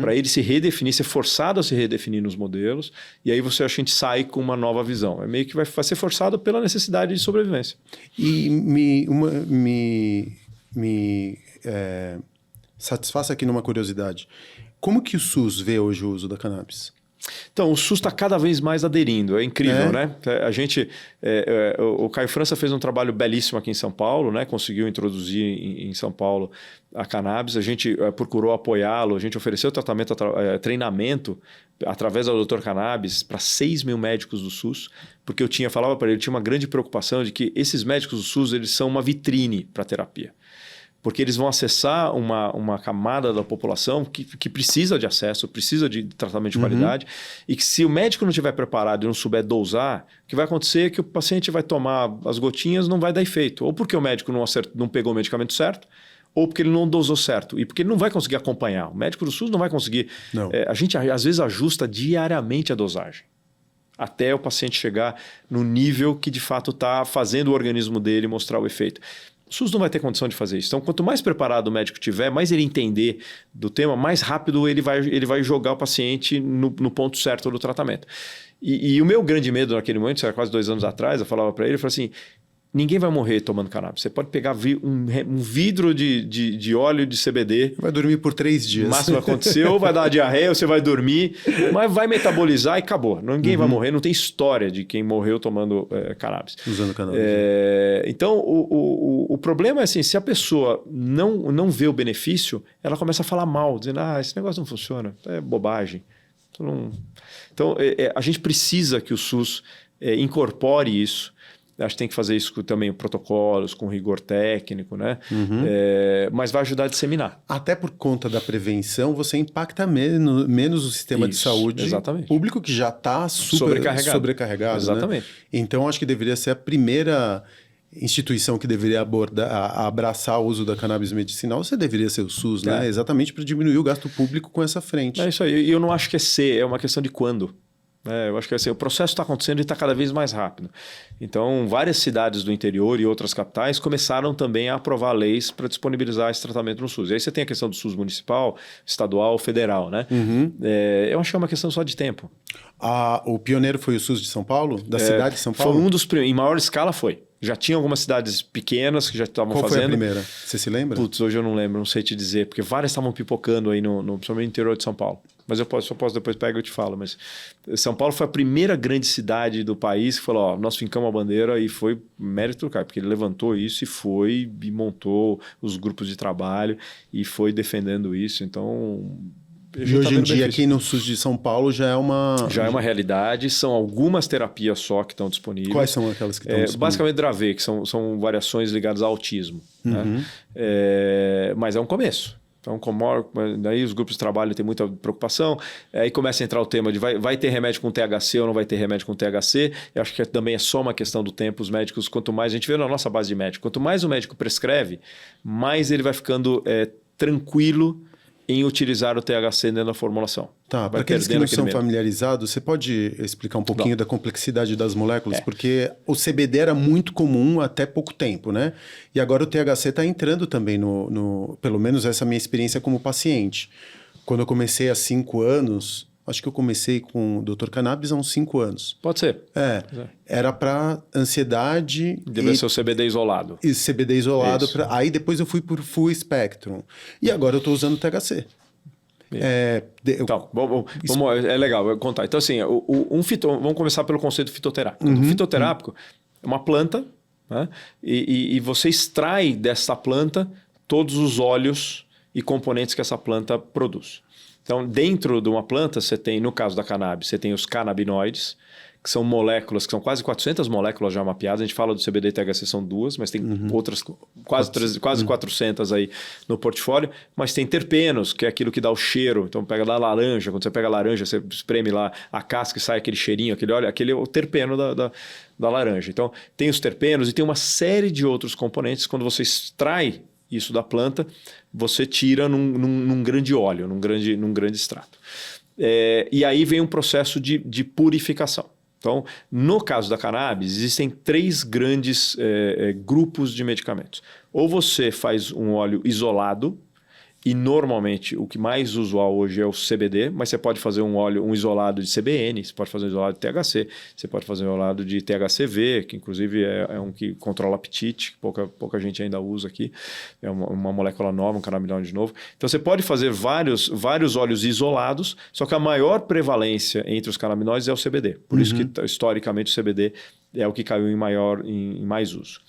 para ele se redefinir, ser forçado a se redefinir nos modelos, e aí a gente sai com uma nova visão. É meio que vai ser forçado pela necessidade de sobrevivência. E me satisfaça aqui numa curiosidade. Como que o SUS vê hoje o uso da cannabis? Então, o SUS está cada vez mais aderindo, é incrível, né? A gente, o Caio França fez um trabalho belíssimo aqui em São Paulo, né? Conseguiu introduzir em São Paulo a cannabis, a gente procurou apoiá-lo, a gente ofereceu treinamento através do Dr. Cannabis para 6 mil médicos do SUS, porque falava para ele, tinha uma grande preocupação de que esses médicos do SUS eles são uma vitrine para a terapia. Porque eles vão acessar uma camada da população que precisa de acesso, precisa de tratamento de qualidade, e que se o médico não estiver preparado e não souber dosar, o que vai acontecer é que o paciente vai tomar as gotinhas não vai dar efeito. Ou porque o médico não pegou o medicamento certo, ou porque ele não dosou certo, e porque ele não vai conseguir acompanhar. O médico do SUS não vai conseguir. A gente, às vezes, ajusta diariamente a dosagem, até o paciente chegar no nível que, de fato, está fazendo o organismo dele mostrar o efeito. O SUS não vai ter condição de fazer isso. Então, quanto mais preparado o médico tiver, mais ele entender do tema, mais rápido ele vai jogar o paciente no ponto certo do tratamento. E o meu grande medo naquele momento, isso era quase 2 anos atrás, eu falava para ele, eu falei assim, ninguém vai morrer tomando cannabis. Você pode pegar um vidro de óleo de CBD. Vai dormir por 3 dias. O máximo aconteceu, vai dar uma diarreia, você vai dormir, mas vai metabolizar e acabou. Ninguém vai morrer, não tem história de quem morreu tomando cannabis. Usando cannabis. Então, o problema é assim, se a pessoa não vê o benefício, ela começa a falar mal, dizendo, esse negócio não funciona, é bobagem. Então, a gente precisa que o SUS incorpore isso. Acho que tem que fazer isso também protocolos, com rigor técnico, né? Mas vai ajudar a disseminar. Até por conta da prevenção, você impacta menos o sistema de saúde público, que já está sobrecarregado. Exatamente. Né? Então, acho que deveria ser a primeira instituição que deveria abraçar o uso da cannabis medicinal, você deveria ser o SUS, né? Exatamente para diminuir o gasto público com essa frente. É isso aí. E eu não acho que é uma questão de quando. Eu acho que assim, o processo está acontecendo e está cada vez mais rápido. Então, várias cidades do interior e outras capitais começaram também a aprovar leis para disponibilizar esse tratamento no SUS. E aí você tem a questão do SUS municipal, estadual, federal, né? Eu acho que é uma questão só de tempo. O pioneiro foi o SUS de São Paulo? Da cidade de São Paulo? Foi um dos primeiros. Em maior escala foi. Já tinha algumas cidades pequenas que já estavam fazendo. Qual foi a primeira? Você se lembra? Putz, hoje eu não lembro, não sei te dizer, porque várias estavam pipocando aí, principalmente no interior de São Paulo. Mas eu posso depois pegar e te falo. Mas São Paulo foi a primeira grande cidade do país que falou, nós fincamos a bandeira, e foi mérito do cara, porque ele levantou isso e montou os grupos de trabalho e foi defendendo isso. Então... E hoje em dia aqui no SUS de São Paulo já é uma... Já é uma realidade, são algumas terapias só que estão disponíveis. Quais são aquelas que estão disponíveis? Basicamente Dravet, que são variações ligadas ao autismo. Né? Mas é um começo. Então, daí os grupos de trabalho têm muita preocupação. Aí começa a entrar o tema de vai ter remédio com THC ou não vai ter remédio com THC. Eu acho que também é só uma questão do tempo. Os médicos, quanto mais a gente vê na nossa base de médico, quanto mais o médico prescreve, mais ele vai ficando tranquilo em utilizar o THC dentro da formulação. Tá, para aqueles que não são familiarizados, você pode explicar um pouquinho da complexidade das moléculas? Porque o CBD era muito comum até pouco tempo, né? E agora o THC está entrando também pelo menos essa minha experiência como paciente. Quando eu comecei há 5 anos, acho que eu comecei com o Dr. Cannabis há uns 5 anos. Pode ser. Era para ansiedade. Deve ser o CBD isolado. E CBD isolado. Aí depois eu fui por Full Spectrum. E agora eu estou usando THC. Então, é legal eu contar. Então, assim, vamos começar pelo conceito fitoterápico. O fitoterápico é uma planta, né? E você extrai dessa planta todos os óleos e componentes que essa planta produz. Então, dentro de uma planta, você tem, no caso da cannabis, você tem os canabinoides, que são moléculas, que são quase 400 moléculas já mapeadas. A gente fala do CBD e THC, são 2, mas tem outras quase 400 aí no portfólio. Mas tem terpenos, que é aquilo que dá o cheiro. Então, pega lá a laranja. Quando você pega a laranja, você espreme lá a casca e sai aquele cheirinho, aquele é o terpeno da laranja. Então, tem os terpenos e tem uma série de outros componentes. Quando você extrai isso da planta, você tira num grande óleo, num grande extrato. E aí vem um processo de purificação. Então, no caso da cannabis, existem 3 grandes grupos de medicamentos. Ou você faz um óleo isolado, e normalmente o que mais usual hoje é o CBD, mas você pode fazer um isolado de CBN, você pode fazer um isolado de THC, você pode fazer um isolado de THCV, que inclusive é um que controla apetite, que pouca gente ainda usa aqui, é uma molécula nova, um canabinoide novo. Então você pode fazer vários óleos isolados, só que a maior prevalência entre os canabinoides é o CBD. Por isso que historicamente o CBD é o que caiu em mais uso.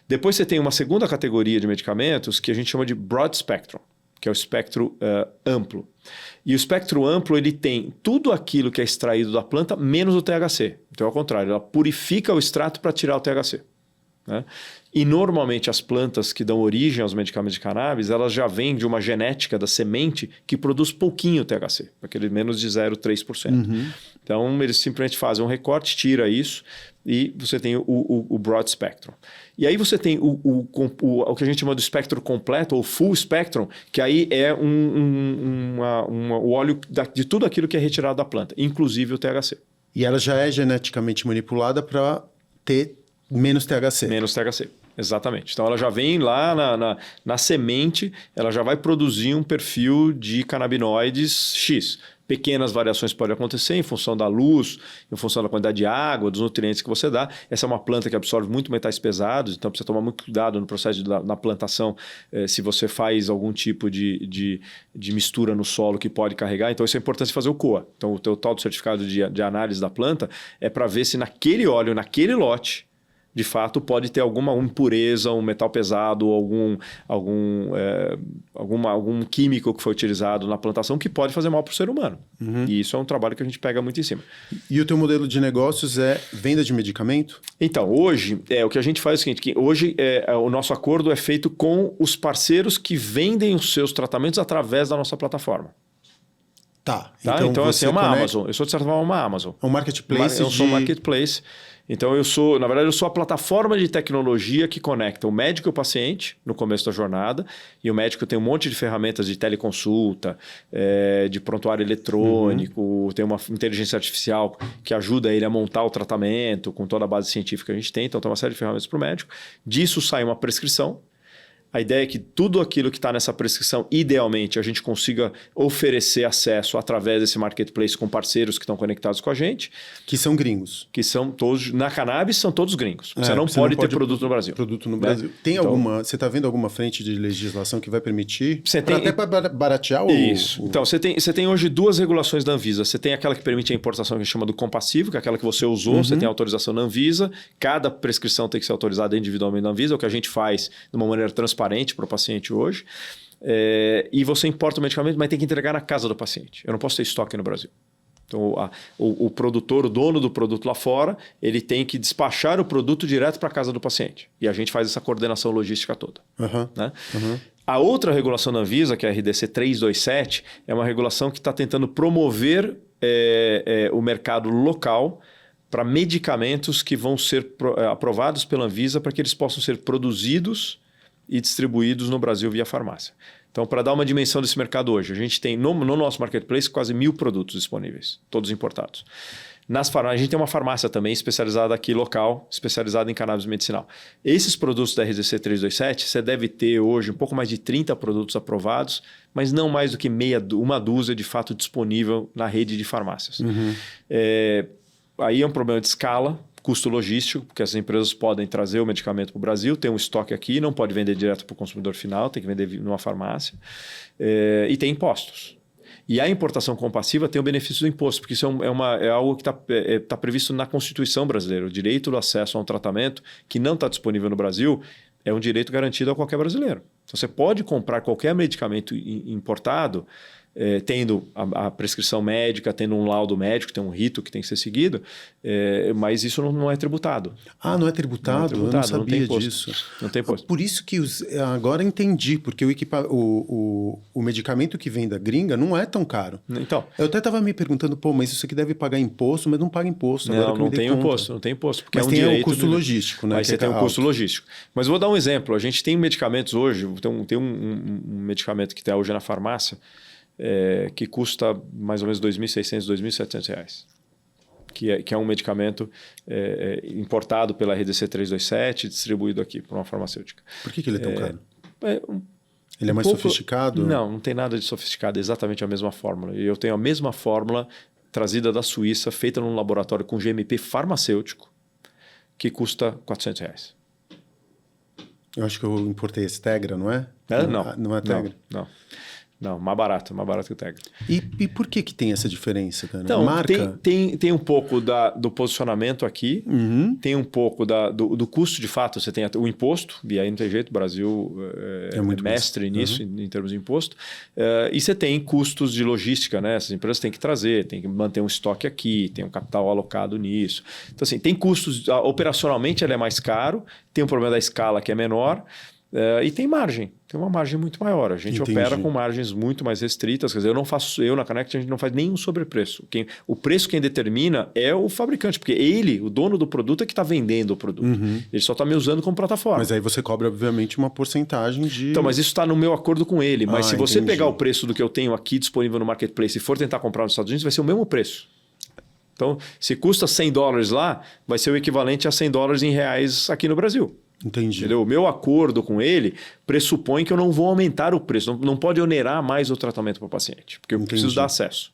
Depois você tem uma segunda categoria de medicamentos que a gente chama de broad spectrum, que é o espectro amplo. E o espectro amplo ele tem tudo aquilo que é extraído da planta, menos o THC. Então, ao contrário, ela purifica o extrato para tirar o THC. Né? E normalmente as plantas que dão origem aos medicamentos de cannabis, elas já vêm de uma genética da semente que produz pouquinho THC, aquele menos de 0,3%. Então, eles simplesmente fazem um recorte, tira isso e você tem o broad spectrum. E aí você tem o que a gente chama do espectro completo, ou full spectrum, que aí é o óleo de tudo aquilo que é retirado da planta, inclusive o THC. E ela já é geneticamente manipulada para ter menos THC. Menos THC, exatamente. Então ela já vem lá na semente, ela já vai produzir um perfil de canabinoides X. Pequenas variações podem acontecer em função da luz, em função da quantidade de água, dos nutrientes que você dá. Essa é uma planta que absorve muito metais pesados, então precisa tomar muito cuidado no processo na plantação, se você faz algum tipo de mistura no solo que pode carregar. Então isso é importante fazer o COA. Então o teu tal do certificado de análise da planta é para ver se naquele óleo, naquele lote, de fato, pode ter alguma impureza, um metal pesado, algum químico que foi utilizado na plantação que pode fazer mal para o ser humano. E isso é um trabalho que a gente pega muito em cima. E o teu modelo de negócios é venda de medicamento? Então, hoje, o que a gente faz é o seguinte, que hoje o nosso acordo é feito com os parceiros que vendem os seus tratamentos através da nossa plataforma. Tá. Então assim, é uma Amazon. Eu sou, de certa forma, uma Amazon. É um marketplace Eu sou um marketplace. Então, na verdade, eu sou a plataforma de tecnologia que conecta o médico e o paciente no começo da jornada. E o médico tem um monte de ferramentas de teleconsulta, de prontuário eletrônico, tem uma inteligência artificial que ajuda ele a montar o tratamento com toda a base científica que a gente tem. Então, tem uma série de ferramentas para o médico. Disso sai uma prescrição. A ideia é que tudo aquilo que está nessa prescrição, idealmente, a gente consiga oferecer acesso através desse marketplace com parceiros que estão conectados com a gente. Que são gringos. Que são todos... Na cannabis, são todos gringos. Você não pode ter produto no Brasil. Produto no Brasil. Tem alguma... Você está vendo alguma frente de legislação que vai permitir? Até para baratear o... Isso. Então, você tem hoje 2 regulações da Anvisa. Você tem aquela que permite a importação que a gente chama do compassivo, que é aquela que você usou. Você tem autorização da Anvisa. Cada prescrição tem que ser autorizada individualmente da Anvisa. É o que a gente faz de uma maneira transparente para o paciente hoje, e você importa o medicamento, mas tem que entregar na casa do paciente. Eu não posso ter estoque no Brasil. Então, o produtor, o dono do produto lá fora, ele tem que despachar o produto direto para a casa do paciente. E a gente faz essa coordenação logística toda. Né? A outra regulação da Anvisa, que é a RDC 327, é uma regulação que está tentando promover o mercado local para medicamentos que vão ser aprovados pela Anvisa para que eles possam ser produzidos e distribuídos no Brasil via farmácia. Então, para dar uma dimensão desse mercado hoje, a gente tem no nosso marketplace quase 1.000 produtos disponíveis, todos importados. Nas farmácias, a gente tem uma farmácia também especializada aqui local, especializada em cannabis medicinal. Esses produtos da RDC 327, você deve ter hoje um pouco mais de 30 produtos aprovados, mas não mais do que uma dúzia de fato disponível na rede de farmácias. Aí é um problema de escala, custo logístico, porque as empresas podem trazer o medicamento para o Brasil, tem um estoque aqui, não pode vender direto para o consumidor final, tem que vender numa farmácia, e tem impostos. E a importação compassiva tem o benefício do imposto, porque isso é algo que está previsto na Constituição brasileira. O direito do acesso a um tratamento que não está disponível no Brasil é um direito garantido a qualquer brasileiro. Então, você pode comprar qualquer medicamento importado, tendo a prescrição médica, tendo um laudo médico, tem um rito que tem que ser seguido, mas isso não é tributado. Ah, não é tributado? Eu não sabia disso. Não tem imposto. Por isso que agora entendi, porque o medicamento que vem da gringa não é tão caro. Então, eu até estava me perguntando, mas isso aqui deve pagar imposto, mas não paga imposto. Não tem imposto. Porque mas tem o custo logístico, né? Mas você tem o custo logístico. Mas vou dar um exemplo. A gente tem medicamentos hoje, tem um medicamento que está hoje na farmácia, que custa mais ou menos R$ 2.600, R$ 2.700. Que é um medicamento importado pela RDC 327, distribuído aqui por uma farmacêutica. Por que ele é tão caro? Ele é mais sofisticado? Não tem nada de sofisticado, é exatamente a mesma fórmula. E eu tenho a mesma fórmula trazida da Suíça, feita num laboratório com GMP farmacêutico, que custa R$ 400. Eu acho que eu importei esse Tegra, não é? Não é Tegra? Não, mais barato que o Tegra. E por que tem essa diferença, cara? Então, marca? Tem um pouco do posicionamento aqui, tem um pouco do custo de fato, você tem o imposto, e aí não tem jeito, o Brasil é mestre nisso, em termos de imposto, e você tem custos de logística, né? Essas empresas têm que trazer, tem que manter um estoque aqui, tem um capital alocado nisso. Então, assim, tem custos, operacionalmente ele é mais caro, tem um problema da escala que é menor, e tem uma margem muito maior. A gente opera com margens muito mais restritas. Quer dizer, eu na Connect, a gente não faz nenhum sobrepreço. O preço quem determina é o fabricante, porque ele, o dono do produto, é que está vendendo o produto. Ele só está me usando como plataforma. Mas aí você cobra, obviamente, uma porcentagem de... Então, mas isso está no meu acordo com ele. Mas se você pegar o preço do que eu tenho aqui disponível no Marketplace e for tentar comprar nos Estados Unidos, vai ser o mesmo preço. Então, se custa $100 lá, vai ser o equivalente a $100 em reais aqui no Brasil. Entendi. Entendeu? O meu acordo com ele pressupõe que eu não vou aumentar o preço. Não pode onerar mais o tratamento para o paciente, porque eu preciso dar acesso.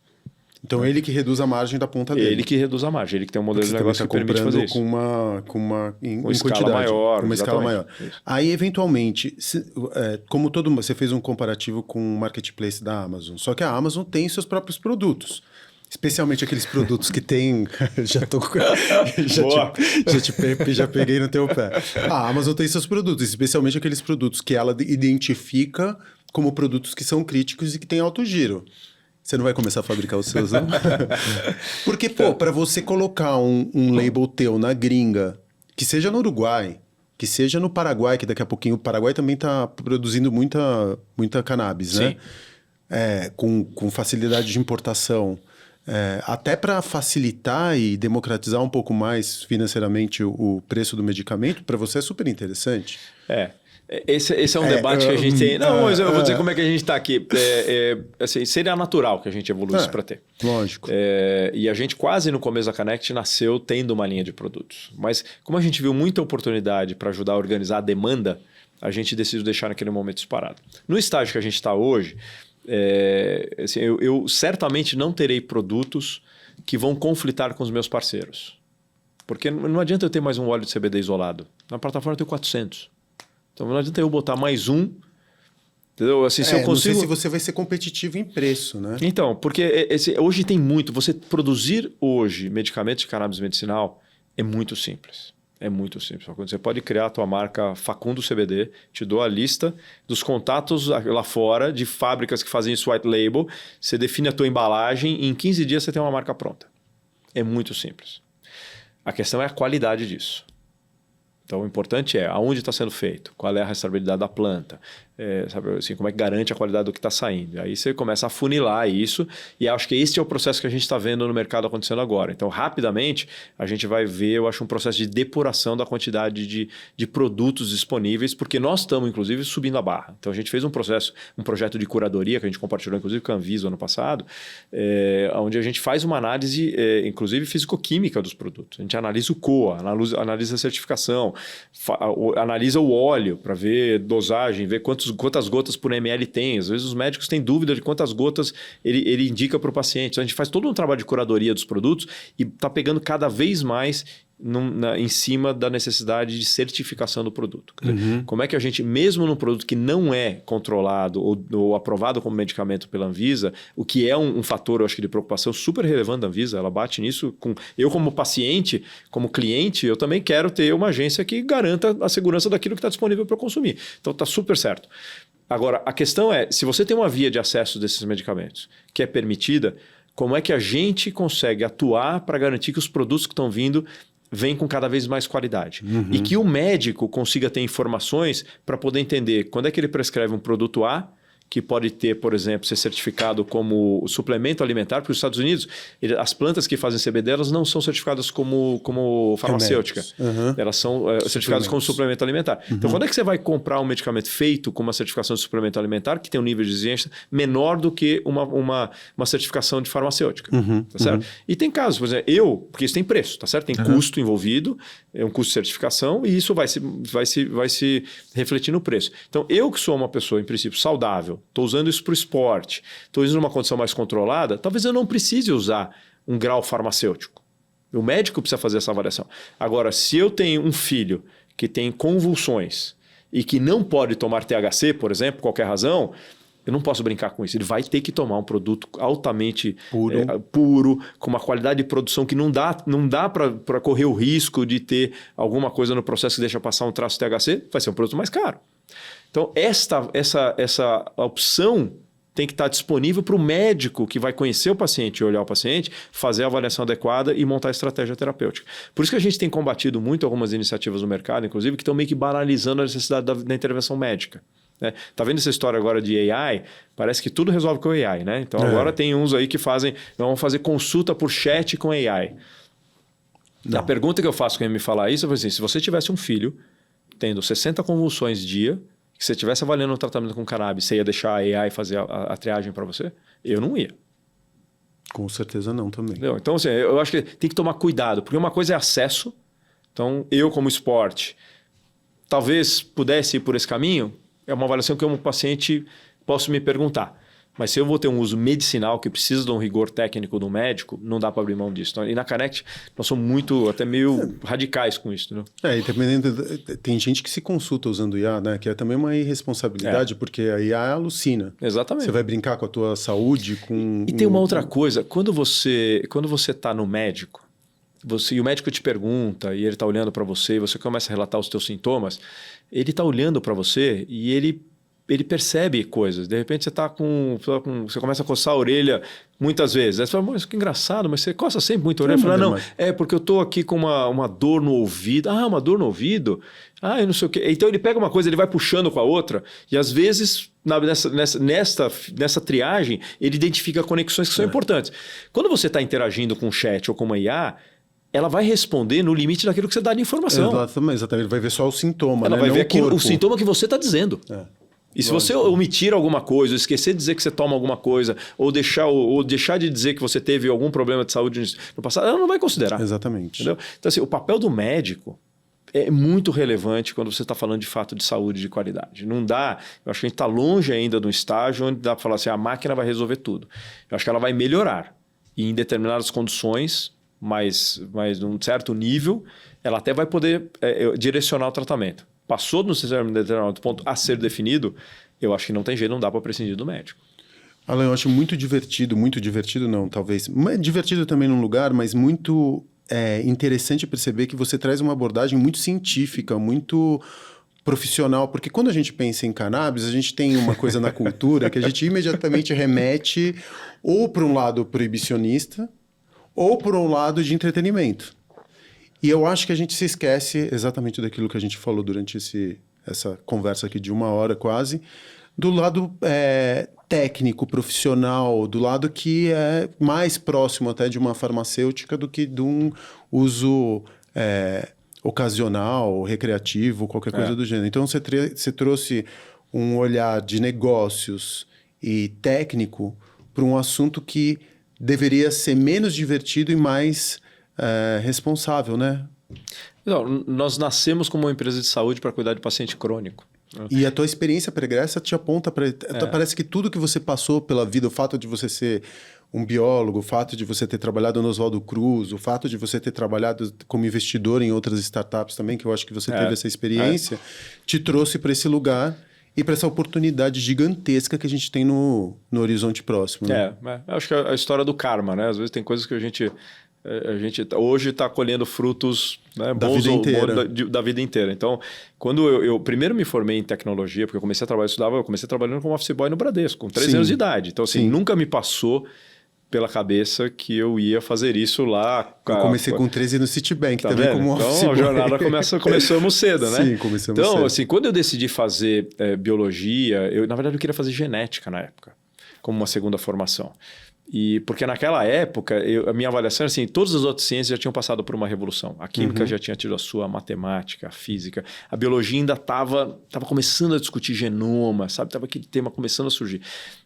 Então, ele que reduz a margem da ponta dele. Ele que reduz a margem. Ele que tem um modelo de negócio que permite fazer isso. Com uma escala maior. Uma escala maior. Aí, eventualmente, como você fez um comparativo com o marketplace da Amazon. Só que a Amazon tem seus próprios produtos. Especialmente aqueles produtos que tem... já peguei no teu pé. A Amazon tem seus produtos, especialmente aqueles produtos que ela identifica como produtos que são críticos e que têm alto giro. Você não vai começar a fabricar os seus, não? Porque, para você colocar um label teu na gringa, que seja no Uruguai, que seja no Paraguai, que daqui a pouquinho o Paraguai também está produzindo muita cannabis, né? Com facilidade de importação. Até para facilitar e democratizar um pouco mais financeiramente o preço do medicamento, para você é super interessante. Esse é um debate que a gente tem. Não, mas eu vou dizer como é que a gente está aqui. Assim, seria natural que a gente evoluísse para ter. Lógico. E a gente quase no começo da Connect nasceu tendo uma linha de produtos. Mas como a gente viu muita oportunidade para ajudar a organizar a demanda, a gente decidiu deixar naquele momento isso parado. No estágio que a gente está hoje... assim, eu certamente não terei produtos que vão conflitar com os meus parceiros. Porque não adianta eu ter mais um óleo de CBD isolado. Na plataforma eu tenho 400. Então não adianta eu botar mais um. Entendeu? Assim, se eu consigo... Não sei se você vai ser competitivo em preço, né? Então, porque hoje tem muito. Você produzir hoje medicamentos de cannabis medicinal é muito simples. É muito simples. Você pode criar a tua marca Facundo CBD, te dou a lista dos contatos lá fora de fábricas que fazem isso white label, você define a tua embalagem e em 15 dias você tem uma marca pronta. É muito simples. A questão é a qualidade disso. Então, o importante é aonde está sendo feito, qual é a rastreabilidade da planta, sabe, assim, como é que garante a qualidade do que está saindo. Aí você começa a funilar isso e acho que esse é o processo que a gente está vendo no mercado acontecendo agora. Então, rapidamente, a gente vai ver, eu acho, um processo de depuração da quantidade de produtos disponíveis, porque nós estamos, inclusive, subindo a barra. Então, a gente fez um projeto de curadoria que a gente compartilhou, inclusive, com a Anvisa ano passado, onde a gente faz uma análise, inclusive, físico-química dos produtos. A gente analisa o COA, analisa a certificação, analisa o óleo para ver dosagem, ver quantas gotas por ml tem. Às vezes os médicos têm dúvida de quantas gotas ele indica para o paciente. Então, a gente faz todo um trabalho de curadoria dos produtos e está pegando cada vez mais em cima da necessidade de certificação do produto. Quer dizer, como é que a gente, mesmo num produto que não é controlado ou aprovado como medicamento pela Anvisa, o que é um fator, eu acho que de preocupação super relevante da Anvisa, ela bate nisso. Eu como paciente, como cliente, eu também quero ter uma agência que garanta a segurança daquilo que está disponível para consumir. Então está super certo. Agora, a questão é, se você tem uma via de acesso desses medicamentos que é permitida, como é que a gente consegue atuar para garantir que os produtos que estão vindo vem com cada vez mais qualidade. E que o médico consiga ter informações para poder entender quando é que ele prescreve um produto A, que pode ter, por exemplo, ser certificado como suplemento alimentar, porque os Estados Unidos, as plantas que fazem CBD, elas não são certificadas como farmacêutica. Elas são certificadas como suplemento alimentar. Então, quando é que você vai comprar um medicamento feito com uma certificação de suplemento alimentar, que tem um nível de exigência menor do que uma certificação de farmacêutica? Tá certo? E tem casos, por exemplo, porque isso tem preço, tá certo? Tem custo envolvido, é um custo de certificação, e isso vai se refletir no preço. Então, eu que sou uma pessoa, em princípio, saudável, estou usando isso para o esporte, estou usando uma condição mais controlada, talvez eu não precise usar um grau farmacêutico. O médico precisa fazer essa avaliação. Agora, se eu tenho um filho que tem convulsões e que não pode tomar THC, por exemplo, por qualquer razão, eu não posso brincar com isso. Ele vai ter que tomar um produto altamente puro, com uma qualidade de produção que não dá para correr o risco de ter alguma coisa no processo que deixa passar um traço THC, vai ser um produto mais caro. Então, essa opção tem que estar disponível para o médico que vai conhecer o paciente e olhar o paciente, fazer a avaliação adequada e montar a estratégia terapêutica. Por isso que a gente tem combatido muito algumas iniciativas no mercado, inclusive, que estão meio que banalizando a necessidade da intervenção médica. Né? Tá vendo essa história agora de AI? Parece que tudo resolve com AI, né? Então, agora tem uns aí que vão fazer consulta por chat com AI. A pergunta que eu faço quando me falar isso é assim, se você tivesse um filho tendo 60 convulsões dia, que você estivesse avaliando um tratamento com cannabis, você ia deixar a AI fazer a triagem para você? Eu não ia. Com certeza não também. Entendeu? Então, assim, eu acho que tem que tomar cuidado, porque uma coisa é acesso. Então, eu como esporte, talvez pudesse ir por esse caminho, é uma avaliação que eu, como paciente, posso me perguntar. Mas se eu vou ter um uso medicinal que precisa de um rigor técnico do médico, não dá para abrir mão disso. Então, e na Connect, nós somos até meio radicais com isso. Entendeu? E também tem gente que se consulta usando IA, né? Que é também uma irresponsabilidade, porque a IA alucina. Exatamente. Você vai brincar com a tua saúde, com... E tem uma outra coisa, quando você está no médico, e o médico te pergunta, e ele está olhando para você, e você começa a relatar os teus sintomas, ele está olhando para você e ele percebe coisas. De repente você você começa a coçar a orelha muitas vezes. Aí você fala, mas que engraçado, mas você coça sempre muito a orelha. Fala, não, é porque eu estou aqui com uma dor no ouvido. Ah, uma dor no ouvido? Ah, eu não sei o quê. Então ele pega uma coisa, ele vai puxando com a outra, e às vezes nessa triagem ele identifica conexões que são importantes. Quando você está interagindo com o chat ou com uma IA, ela vai responder no limite daquilo que você dá de informação. Exatamente, vai ver só o sintoma. Ela vai ver o sintoma que você está dizendo. E se você omitir alguma coisa, ou esquecer de dizer que você toma alguma coisa, ou deixar de dizer que você teve algum problema de saúde no passado, ela não vai considerar. Exatamente. Entendeu? Então, assim, o papel do médico é muito relevante quando você está falando de fato de saúde de qualidade. Não dá, eu acho que a gente está longe ainda do estágio onde dá para falar assim, a máquina vai resolver tudo. Eu acho que ela vai melhorar. E em determinadas condições, mas num certo nível, ela até vai poder direcionar o tratamento. Passou no determinado ponto a ser definido, eu acho que não tem jeito, não dá para prescindir do médico. Alan, eu acho muito divertido não, talvez. Divertido também num lugar, mas muito interessante perceber que você traz uma abordagem muito científica, muito profissional, porque quando a gente pensa em cannabis, a gente tem uma coisa na cultura que a gente imediatamente remete ou para um lado proibicionista ou por um lado de entretenimento. E eu acho que a gente se esquece exatamente daquilo que a gente falou durante essa conversa aqui de 1 hora quase, do lado técnico, profissional, do lado que é mais próximo até de uma farmacêutica do que de um uso ocasional, recreativo, qualquer coisa do gênero. Então, você trouxe um olhar de negócios e técnico para um assunto que deveria ser menos divertido e mais responsável, né? Não, nós nascemos como uma empresa de saúde para cuidar de paciente crônico. E a tua experiência pregressa te aponta para... Parece que tudo que você passou pela vida, o fato de você ser um biólogo, o fato de você ter trabalhado no Oswaldo Cruz, o fato de você ter trabalhado como investidor em outras startups também, que eu acho que você teve essa experiência, te trouxe para esse lugar e para essa oportunidade gigantesca que a gente tem no horizonte próximo. Né? Eu acho que é a história do karma, né? Às vezes tem coisas que a gente hoje está colhendo frutos, né, da bons vida inteira. Da vida inteira. Então, quando eu primeiro me formei em tecnologia, porque eu comecei a trabalhar, eu comecei trabalhando como office boy no Bradesco, com 13 anos de idade. Então, assim, nunca me passou pela cabeça que eu ia fazer isso lá. Eu comecei com 13 no Citibank, tá também vendo? como office boy. Então, a jornada começamos cedo, né? Sim, começamos cedo. Então, assim, quando eu decidi fazer biologia, na verdade, eu queria fazer genética na época, como uma segunda formação. Porque naquela época, a minha avaliação era assim, todas as outras ciências já tinham passado por uma revolução. A química já tinha tido a sua, a matemática, a física. A biologia ainda estava começando a discutir genoma, sabe? Estava aquele tema começando a surgir.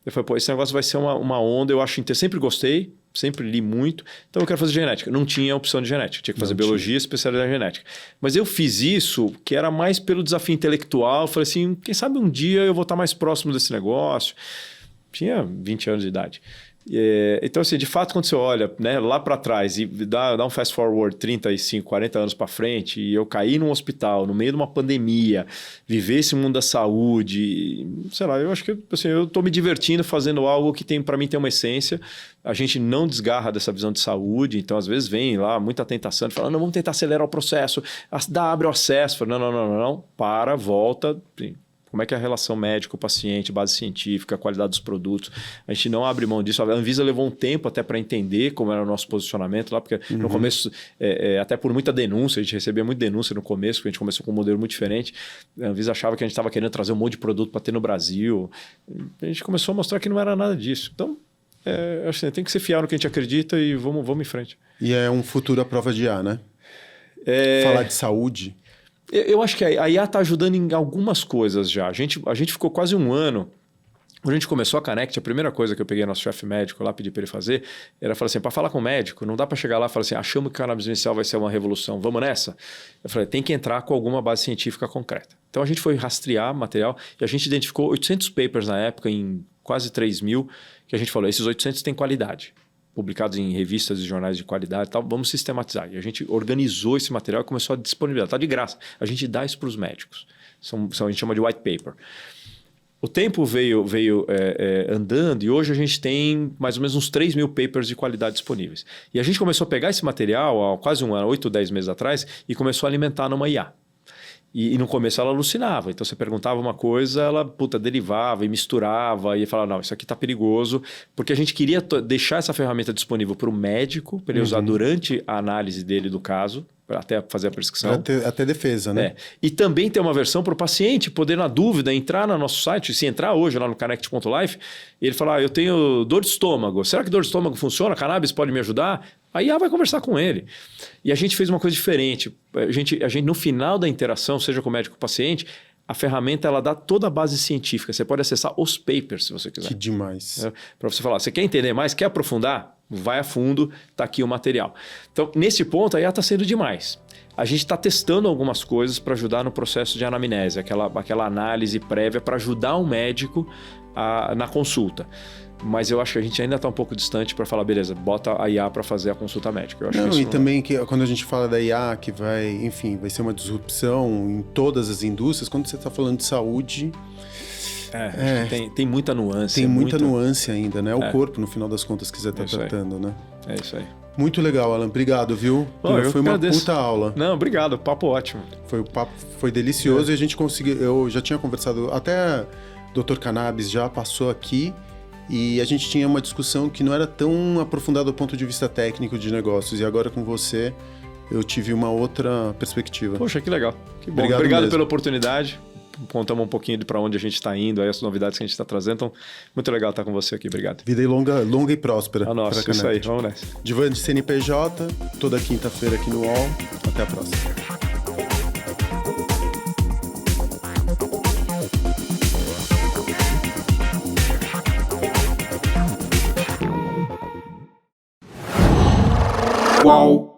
Eu falei, esse negócio vai ser uma onda, eu acho interessante. Sempre gostei, sempre li muito, então eu quero fazer genética. Não tinha opção de genética, tinha que fazer biologia, especialidade em genética. Mas eu fiz isso, que era mais pelo desafio intelectual. Eu falei assim, quem sabe um dia eu vou estar mais próximo desse negócio. Tinha 20 anos de idade. Então, assim, de fato, quando você olha, né, lá para trás e dá um fast forward 35, 40 anos para frente, e eu caí num hospital, no meio de uma pandemia, viver esse mundo da saúde, sei lá, eu acho que assim, eu estou me divertindo fazendo algo que para mim tem uma essência. A gente não desgarra dessa visão de saúde, então às vezes vem lá muita tentação de falar, não, vamos tentar acelerar o processo, abre o acesso. Falo, não, para, volta. Como é que é a relação médico-paciente, base científica, qualidade dos produtos. A gente não abre mão disso. A Anvisa levou um tempo até para entender como era o nosso posicionamento lá, porque no começo, até por muita denúncia, a gente recebia muita denúncia no começo, porque a gente começou com um modelo muito diferente. A Anvisa achava que a gente estava querendo trazer um monte de produto para ter no Brasil. A gente começou a mostrar que não era nada disso. Então, assim, tem que ser fiel no que a gente acredita e vamos em frente. E é um futuro à prova de IA, né? Falar de saúde... Eu acho que a IA está ajudando em algumas coisas já. A gente ficou quase um ano. Quando a gente começou a Connect, a primeira coisa que eu peguei nosso chefe médico lá, pedi para ele fazer, era falar assim, para falar com o médico, não dá para chegar lá e falar assim, achamos que o cannabis inicial vai ser uma revolução, vamos nessa? Eu falei, tem que entrar com alguma base científica concreta. Então a gente foi rastrear material e a gente identificou 800 papers na época, em quase 3.000, que a gente falou, esses 800 têm qualidade. Publicados em revistas e jornais de qualidade e tal, vamos sistematizar. E a gente organizou esse material e começou a disponibilizar. Está de graça. A gente dá isso para os médicos. A gente chama de white paper. O tempo veio andando e hoje a gente tem mais ou menos uns 3.000 papers de qualidade disponíveis. E a gente começou a pegar esse material há quase um ano, 8 ou 10 meses atrás, e começou a alimentar numa IA. E no começo ela alucinava. Então você perguntava uma coisa, ela derivava e misturava e falava, não, isso aqui está perigoso. Porque a gente queria deixar essa ferramenta disponível para o médico, para ele usar durante a análise dele do caso, até fazer a prescrição. Até defesa, né? E também ter uma versão para o paciente poder, na dúvida, entrar no nosso site. Se entrar hoje lá no Connect.life, ele falar, eu tenho dor de estômago. Será que dor de estômago funciona? Cannabis pode me ajudar? Aí a IA vai conversar com ele. E a gente fez uma coisa diferente. A gente, no final da interação, seja com o médico ou com o paciente, a ferramenta ela dá toda a base científica. Você pode acessar os papers, se você quiser. Que demais. Para você falar, você quer entender mais, quer aprofundar? Vai a fundo, está aqui o material. Então, nesse ponto, a IA está sendo demais. A gente está testando algumas coisas para ajudar no processo de anamnese, aquela análise prévia para ajudar o médico na consulta. Mas eu acho que a gente ainda está um pouco distante para falar, beleza, bota a IA para fazer a consulta médica. Eu acho que isso também que quando a gente fala da IA, que vai ser uma disrupção em todas as indústrias, quando você está falando de saúde... Tem muita nuance. Tem muita nuance ainda, né? O corpo, no final das contas, que você está tratando, né? É isso aí. Muito legal, Alan. Obrigado, viu? Foi uma puta aula. Não, obrigado. Papo ótimo. O papo foi delicioso e a gente conseguiu... Eu já tinha conversado... Até Dr. Cannabis já passou aqui e a gente tinha uma discussão que não era tão aprofundada do ponto de vista técnico de negócios. E agora com você, eu tive uma outra perspectiva. Poxa, que legal. Que bom. Obrigado pela oportunidade. Contamos um pouquinho de para onde a gente está indo, aí as novidades que a gente está trazendo. Então, muito legal estar com você aqui. Obrigado. Vida longa e próspera. A nossa, isso aí. Vamos nessa. Divan de CNPJ, toda quinta-feira aqui no UOL. Até a próxima. Uau!